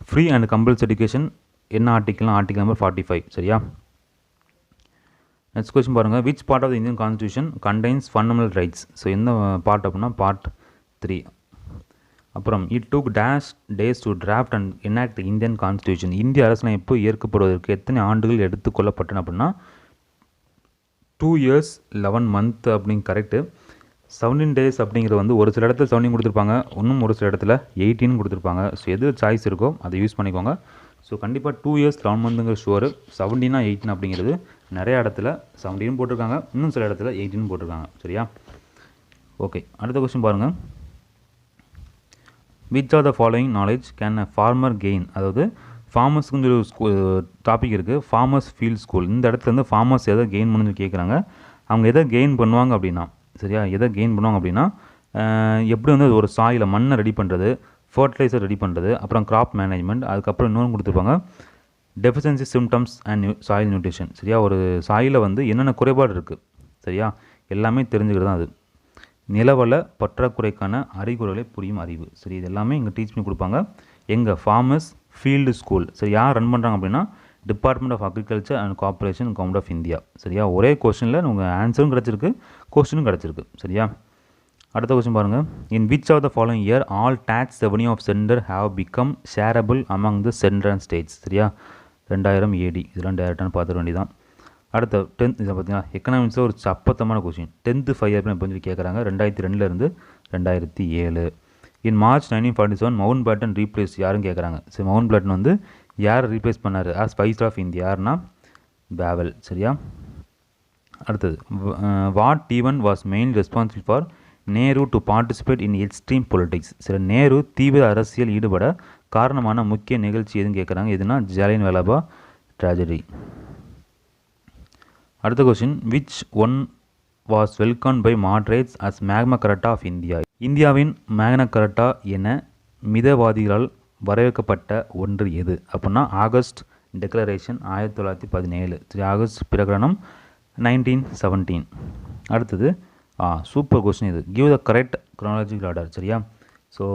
ஃப்ரீ அண்ட் கம்பல்ஸ் எஜுகேஷன் என்ன ஆர்டிகல்னா ஆர்டிகல் நம்பர் 45. சரியா. நெக்ஸ்ட் கொஸ்டின் பாருங்கள். Which part of the Indian constitution contains fundamental rights. So எந்த பார்ட் அப்படின்னா பார்ட் 3. அப்புறம் it took dash days to draft and enact Indian constitution. இந்திய அரசியலமைப்பு ஏற்கப்படுவதற்கு எத்தனை ஆண்டுகள் எடுத்துக்கொள்ளப்பட்டன அப்படின்னா 2 years 11 months அப்படிங்க கரெக்டு. 17 days அப்படிங்கிறது வந்து ஒரு சில இடத்துல 17 கொடுத்துருப்பாங்க, இன்னும் ஒரு சில இடத்துல 18 கொடுத்துருப்பாங்க. ஸோ எது சாய்ஸ் இருக்கோ அதை யூஸ் பண்ணிக்கோங்க. ஸோ கண்டிப்பாக 2 years 11 monthங்கிற ஷுவர். 17 18 அப்படிங்கிறது நிறைய இடத்துல 17 போட்டிருக்காங்க, இன்னும் சில இடத்துல 18 போட்டிருக்காங்க. சரியா. ஓகே, அடுத்த கொஸ்டின் பாருங்கள். Which are the following knowledge can a farmer gain. அதாவது ஃபார்மர்ஸ்க்கு ஒரு டாபிக் இருக்குது, ஃபார்மர்ஸ் ஃபீல்ட் ஸ்கூல். இந்த இடத்துல வந்து ஃபார்மர்ஸ் எதை கெயின் பண்ணு கேட்குறாங்க. அவங்க எதை கெயின் பண்ணுவாங்க அப்படின்னா, சரியா, எதை கெயின் பண்ணுவாங்க அப்படின்னா எப்படி வந்து ஒரு சாயில் மண்ணை ரெடி பண்ணுறது, ஃபர்டிலைசர் ரெடி பண்ணுறது, அப்புறம் கிராப் மேனேஜ்மெண்ட், அதுக்கப்புறம் இன்னொன்று கொடுத்துருப்பாங்க deficiency symptoms and soil nutrition. சரியா. ஒரு சாயில வந்து என்னென்ன குறைபாடு இருக்குது, சரியா, எல்லாமே தெரிஞ்சுக்கிறது தான் அது. நிலவள பற்றாக்குறைக்கான அறிகுறிகளை புரியும் அறிவு. சரி, இது எல்லாமே இங்கே டீச் பண்ணி கொடுப்பாங்க. எங்கள் ஃபார்மர்ஸ் ஃபீல்டு ஸ்கூல். சரி, யார் ரன் பண்ணுறாங்க அப்படின்னா department of agriculture and corporation government of India. சரியா. ஒரே கொஸ்டினில் உங்கள் ஆன்சரும் கிடச்சிருக்கு, கொஸ்டினும் கிடச்சிருக்கு. சரியா. அடுத்த கொஸ்டின் பாருங்கள். In which of the following year all tax revenue of centre have become shareable among the centre and states. சரியா. 2000 AD. இதெல்லாம் டேரெக்டான பார்த்துக்க வேண்டியதான். அடுத்த 10th இதை பார்த்தீங்கன்னா எக்கனாமிக்ஸில் ஒரு சப்பத்தமான கொஸ்டின். 10th 5 இயர் இப்போ சொல்லி கேட்குறாங்க. 2002 2007. In March 1947 Mountbatten replace யாரும் கேட்குறாங்க. சரி, மவுண்ட் பேட்டன் வந்து யார் ரீப்ளேஸ் பண்ணார் ஆஸ் வைஸ் ஆஃப் இந்தியா? யாருன்னா பேவல். சரியா. அடுத்தது what even was main responsible for Nehru to participate in extreme politics. சரி, நேரு தீவிர அரசியல் ஈடுபட காரணமான முக்கிய நிகழ்ச்சி எதுன்னு கேட்குறாங்க. எதுனா ஜாலியன்வாலா ட்ராஜடி. அடுத்த question. Which one was welcome by moderates as Magna Carta of India. இந்தியாவின் மேக்னா கரட்டா என மிதவாதிகளால் வரவேற்கப்பட்ட ஒன்று எது அப்படின்னா ஆகஸ்ட் டெக்ளரேஷன் 1917. சரி, ஆகஸ்ட் பிரகடனம் 1917. அடுத்தது சூப்பர் கொஸ்டின் இது. Give the correct chronological order. சரியா. ஸோ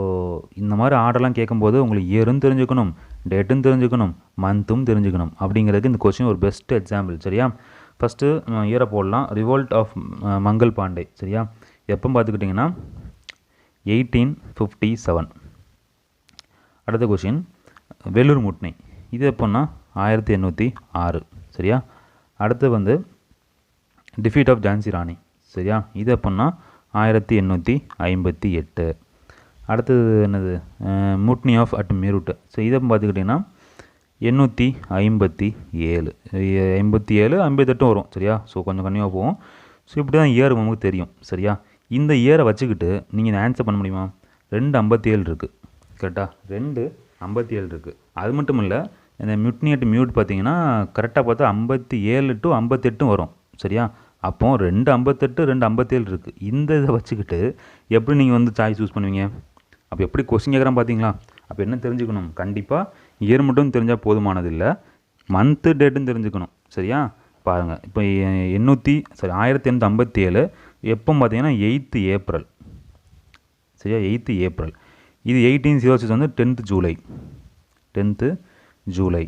இந்த மாதிரி ஆர்டர்லாம் கேட்கும்போது உங்களுக்கு இயரும் தெரிஞ்சுக்கணும், டேட்டும் தெரிஞ்சுக்கணும், மந்த்தும் தெரிஞ்சுக்கணும். அப்படிங்கிறதுக்கு இந்த கொஸ்டின் ஒரு பெஸ்ட் எக்ஸாம்பிள். சரியா. ஃபஸ்ட்டு இயரை போடலாம். Revolt of Mangal Pandey. சரியா. எப்போ பார்த்துக்கிட்டிங்கன்னா 1857. அடுத்த கொஷின் வேலூர் முட்னை. இது எப்போன்னா 1806. சரியா. அடுத்து வந்து டிஃபீட் ஆஃப் ஜான்சி ராணி. சரியா. இது எப்போன்னா 1858. அடுத்தது என்னது முட்னி ஆஃப் அட் மீரூட். ஸோ இதை பார்த்துக்கிட்டிங்கன்னா 857. 57 58 வரும். சரியா. ஸோ கொஞ்சம் கம்மியாக போகும். ஸோ இப்படி தான் இயர் நமக்கு தெரியும். சரியா. இந்த இயரை வச்சுக்கிட்டு நீங்கள் இந்த ஆன்சர் பண்ண முடியுமா? 257 இருக்குது. கரெக்டாக 257 இருக்குது. அது மட்டும் இல்லை, இந்த மியூட்னி அட் மியூட் பார்த்தீங்கன்னா கரெக்டாக பார்த்தா 57 to 58 வரும். சரியா. அப்போ 258 257 இருக்குது. இந்த இதை வச்சுக்கிட்டு எப்படி நீங்கள் வந்து சாய்ஸ் யூஸ் பண்ணுவீங்க? அப்போ எப்படி கொஸ்டின் கேட்குறான் பார்த்தீங்களா? அப்போ என்ன தெரிஞ்சுக்கணும்? கண்டிப்பாக இயர் மட்டும் தெரிஞ்சால் போதுமானது இல்லை, மந்த்து டேட்டும் தெரிஞ்சுக்கணும். சரியா. பாருங்கள், இப்போ 1857 எப்போ பார்த்தீங்கன்னா 8th April. சரியா. 8th April. இது 1806 வந்து 10th July. 10th July.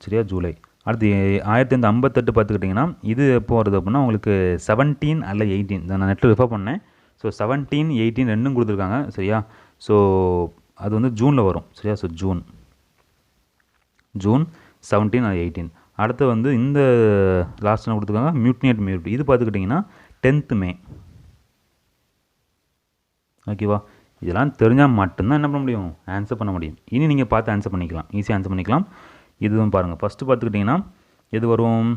சரியா, ஜூலை. அடுத்து 1858 பார்த்துக்கிட்டிங்கன்னா இது எப்போ வருது அப்படின்னா உங்களுக்கு 17 அல்ல 18. நான் நெட்டில் ரெஃபர் பண்ணேன். ஸோ 17 18 ரெண்டும் கொடுத்துருக்காங்க. சரியா. ஸோ அது வந்து ஜூனில் வரும். சரியா. ஸோ ஜூன் 17 அல்ல 18. அடுத்து வந்து இந்த லாஸ்ட் என்ன கொடுத்துருக்காங்க? Mutiny at mute. இது பார்த்துக்கிட்டிங்கன்னா 10th May. ஓகேவா. இதெல்லாம் தெரிஞ்சால் மட்டும்தான் என்ன பண்ண முடியும்? ஆன்சர் பண்ண முடியும். இனி நீங்கள் பார்த்து ஆன்சர் பண்ணிக்கலாம், ஈஸியாக ஆன்சர் பண்ணிக்கலாம். இதுவும் பாருங்கள். ஃபஸ்ட்டு பார்த்துக்கிட்டிங்கன்னா இது வரும்,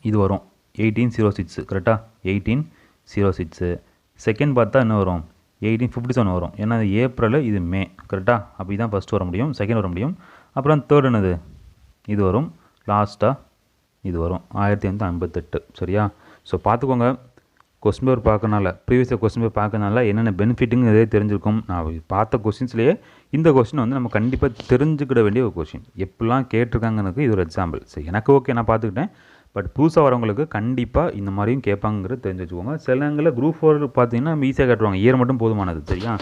இது வரும் 1806 கரெக்டாக, 1806. செகண்ட் பார்த்தா என்ன வரும், 1857 வரும். ஏன்னா அது ஏப்ரல், இது மே கரெக்டாக. அப்படி தான் ஃபஸ்ட்டு வர முடியும், செகண்ட் வர முடியும். அப்புறம் தேர்ட் என்னது, இது வரும். லாஸ்ட்டாக இது வரும் 1858. சரியா? ஸோ பார்த்துக்கோங்க, கொஸ்டின் பேப்பர் பார்க்கறனால, ப்ரீவியஸ் கொஸ்டின் பேப்பர் பார்க்கறனால என்னென்ன பெனிஃபிட்டுங்க இதே தெரிஞ்சிருக்கும். நான் பார்த்த கொஸ்டின்ஸ்லேயே இந்த கொஸ்டின் வந்து நம்ம கண்டிப்பாக தெரிஞ்சுக்கிட வேண்டிய ஒரு கொஸ்டின். எப்படிலாம் கேட்டிருக்காங்கன்னு இது ஒரு எக்ஸாம்பிள். சரி, எனக்கு ஓகே, நான் பார்த்துக்கிட்டேன். பட் புதுசாக வரவங்களுக்கு கண்டிப்பாக இந்த மாதிரியும் கேட்பாங்கிறது தெரிஞ்சு வச்சுக்கோங்க. சில நேரங்களில் குரூப் 4 பார்த்தீங்கன்னா நம்ம ஈஸியாக காட்டுவாங்க, இயர் மட்டும் போதுமானது. சரியா?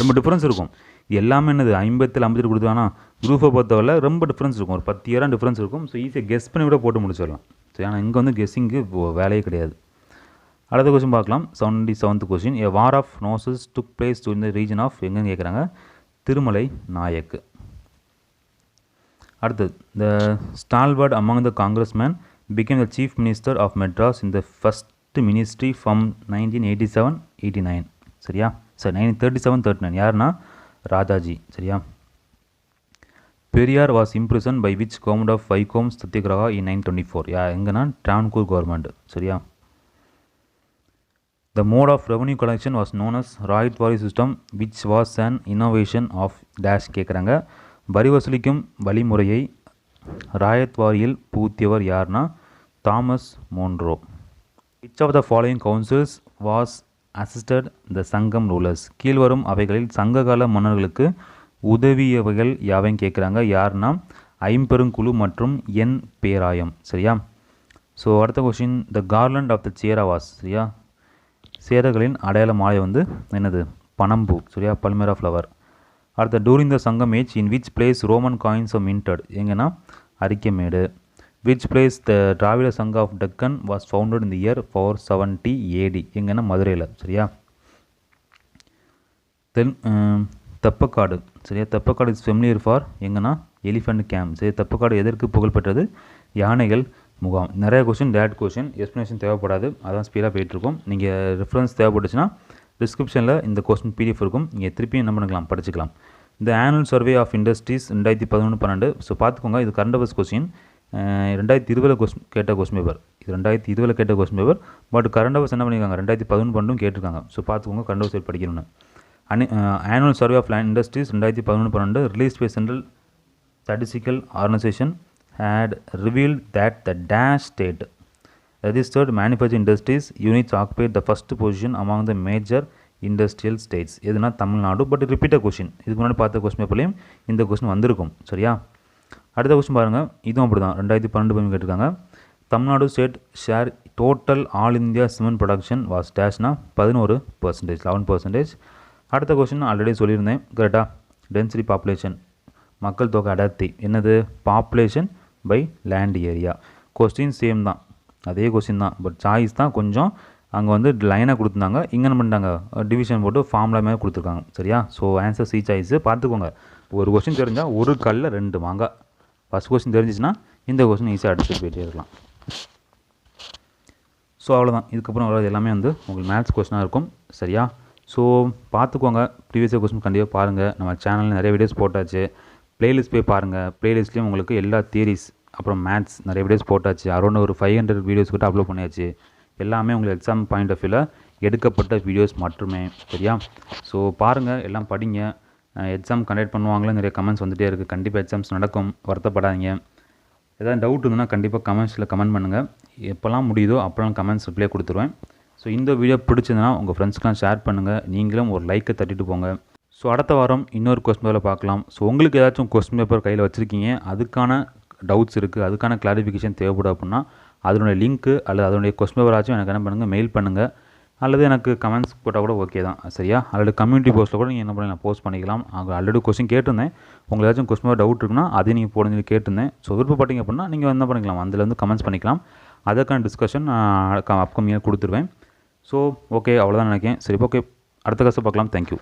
ரொம்ப டிஃப்ரென்ஸ் இருக்கும். இது எல்லாமே என்னது 50 கொடுத்தாங்கன்னா குரூப் 4 பொறுத்தவரை ரொம்ப டிஃப்ரென்ஸ் இருக்கும். ஒரு 10 இயராக டிஃப்ரென்ஸ் இருக்கும். ஸோ ஈஸியாக கெஸ் பண்ணி விட போட்டு முடிச்சிடலாம். சரி, ஆனால் இங்கே வந்து கெஸ்ஸிங்கு வேலையே கிடையாது. அடுத்த கொஸ்டின் பார்க்கலாம். 77th question. A war of noses took place to இந்த ரீஜன் ஆஃப் எங்கன்னு கேட்குறாங்க, திருமலை நாயக்கு. அடுத்தது, the stalwart among the Congressman became the chief minister of Madras in the first ministry from 1987-89. சரியா? சரி, 1937-39 யாருன்னா ராஜாஜி. சரியா? Periyar was imprisoned by which government of Vaikom Satyagraha in 1924? எங்கன்னா Travancore government. சரியா? The mode of revenue collection was known as ராயத்வாரி system which was an innovation of dash கேட்குறாங்க. வரி வசூலிக்கும் வழிமுறையை ராயத்வாரியில் புகுத்தியவர் யார்னா Thomas Munro. Which of the following councils was assisted the சங்கம் rulers? கீழ்வரும் அவைகளில் சங்ககால மன்னர்களுக்கு உதவியவைகள் யாவையும் கேட்குறாங்க. யார்னா ஐம்பெருங்குழு மற்றும் என் பேராயம். சரியா? ஸோ அடுத்த question, the garland of the Cheras. சரியா? சேரர்களின் அடையாள மாலை வந்து என்னது, பனம்பூ. சரியா? Palmyra flower. அடுத்த, during the Sangam age in which place Roman coins are minted? எங்கன்னா Arikamedu. Which place the Dravida Sangha of Deccan was founded in the year 470 AD? எங்கன்னா மதுரையில். சரியா? தென் தெப்பக்காடு. சரியா? தெப்பக்காடு இஸ் ஃபெமிலியர் ஃபார் எங்கன்னா எலிஃபண்ட் கேம்ப். சரி, தெப்பக்காடு எதற்கு புகழ்பெற்றது? யானைகள் முகாம். நிறைய கொஸ்டின் டேரக்ட் கொஸ்டின், எக்ஸ்ப்ளனேஷன் தேவைப்படாது, அதான் ஸ்பீடாக போயிட்டுருக்கும். நீங்கள் ரெஃபரன்ஸ் தேவைப்பட்டுச்சுன்னா டிஸ்கிரிப்ஷனில் இந்த கொஸ்டின் PDF இருக்கும், நீங்கள் திருப்பியும் என்ன பண்ணிக்கலாம், படிச்சுக்கலாம். இந்த annual survey of industries 2011-12. So பார்த்துக்கோங்க, இது கரண்ட் அஃபேர்ஸ் கொஸ்டின். 2020 கேட்ட கொஸ்டின் பேப்பர். இது 2020 கேட்ட question paper. But current affairs என்ன பண்ணியிருக்காங்க, 2011-12 கேட்டிருக்காங்க. ஸோ பார்த்துக்கோங்க, கரண்ட் அஃபேர்ஸ் படிக்கணும்னு. Annual survey of land industries 2011-12 release by central statistical organisation had revealed that the dash state registered manufacturing industries units occupied the first position among the major industrial states. எதுனா Tamil Nadu. But repeated question, இதுக்கு முன்னாடி பார்த்த question பேப்பர்லையும் இந்த question வந்திருக்கும். சரியா? அடுத்த question பாருங்கள், இதுவும் அப்படி தான் 2012 கேட்டிருக்காங்க. Tamil Nadu state share total all India cement production was டேஷ்னா 11%, 11%. அடுத்த கொஸ்டின் ஆல்ரெடி சொல்லியிருந்தேன் கரெக்டாக. டென்சிட்டி பாப்புலேஷன், மக்கள் தொகை அடர்த்தி என்னது, population by land area. Question same தான், அதே கொஸ்டின் தான். பட் சாய்ஸ் தான் கொஞ்சம் அங்கே வந்து லைனாக கொடுத்துருந்தாங்க, இங்கே என்ன பண்ணிட்டாங்க, டிவிஷன் போட்டு ஃபார்முலா மாதிரி கொடுத்துருக்காங்க. சரியா? So answer C choice. பார்த்துக்கோங்க, ஒரு கொஸ்டின் தெரிஞ்சால் ஒரு கல்லில் 2 மாங்காய். ஃபஸ்ட் கொஸ்டின் தெரிஞ்சிச்சுன்னா இந்த கொஸ்டின் ஈஸியாக அடிச்சுட்டு போயிட்டே இருக்கலாம். ஸோ அவ்வளோதான். இதுக்கப்புறம் வர்றது எல்லாமே வந்து உங்களுக்கு மேத்ஸ் கொஸ்டினாக இருக்கும். சரியா? ஸோ பார்த்துக்கோங்க, ப்ரீவியஸ் கொஸ்டின் கண்டிப்பாக பாருங்கள். நம்ம சேனலில் நிறைய வீடியோஸ் போட்டாச்சு, ப்ளேலிஸ்ட் போய் பாருங்கள். ப்ளேலிஸ்ட்லேயும் உங்களுக்கு எல்லா தியரிஸ் அப்புறம் மேத்ஸ் நிறைய வீடியோஸ் போட்டாச்சு. அரௌண்ட் ஒரு 500 வீடியோஸ் கிட்ட அப்லோட் பண்ணியாச்சு. எல்லாமே உங்களுக்கு எக்ஸாம் பாயிண்ட் ஆஃப் வியூவில் எடுக்கப்பட்ட வீடியோஸ் மட்டுமே. சரியா? ஸோ பாருங்கள், எல்லாம் படிங்க. எக்ஸாம் கண்டக்ட் பண்ணுவாங்களே நிறைய கமெண்ட்ஸ் வந்துகிட்டே இருக்குது. கண்டிப்பாக எக்ஸாம்ஸ் நடக்கும், வருத்தப்படாதீங்க. ஏதாவது டவுட் இருந்ததுன்னா கண்டிப்பாக கமெண்ட்ஸில் கமெண்ட் பண்ணுங்கள். எப்போல்லாம் முடியுதோ அப்போலாம் கமெண்ட்ஸ் ரிப்ளை கொடுத்துருவேன். ஸோ இந்த வீடியோ பிடிச்சதுன்னா உங்கள் ஃப்ரெண்ட்ஸ்க்கெலாம் ஷேர் பண்ணுங்கள். நீங்களும் ஒரு லைக்கை தட்டிட்டு போங்க. ஸோ அடுத்த வாரம் இன்னொரு கொஸ்டின் பேப்பரில் பார்க்கலாம். ஸோ உங்களுக்கு ஏதாச்சும் கொஸ்டின் பேப்பர் கையில் வச்சுருக்கீங்க, அதுக்கான டவுட்ஸ் இருக்குது, அதுக்கான கிளாரிஃபிகேஷன் தேவைப்படும் அப்படின்னா அதனுடைய லிங்க்கு அல்லது அதனுடைய கொஸ்டின் பேப்பராச்சும் எனக்கு என்ன பண்ணுங்கள், மெயில் பண்ணுங்கள். அல்லது எனக்கு கமெண்ட்ஸ் போட்டால் கூட ஓகே தான். சரியா? அல்லது கம்யூனிட்டி போஸ்ட்டில் கூட நீங்கள் என்ன பண்ணலாம், போஸ்ட் பண்ணிக்கலாம். அங்கே ஆல்ரெடி கொஸ்டின் கேட்டிருந்தேன், உங்களுக்கு ஏதாச்சும் கொஸ்டின் பேப்பர் டவுட் இருக்குன்னா அதையும் நீங்கள் போடுங்க கேட்டிருந்தேன். ஸோ விருப்பப்பட்டீங்க அப்படின்னா நீங்கள் என்ன பண்ணிக்கலாம், அதில் வந்து கமெண்ட்ஸ் பண்ணிக்கலாம். அதற்கான டிஸ்கஷன் அப்கமிங்காக கொடுத்துருவேன். ஸோ ஓகே, அவ்வளோதான் நினைக்கிறேன். சரி, ஓகே, அடுத்த கிளாஸில் பார்க்கலாம். தேங்க்யூ.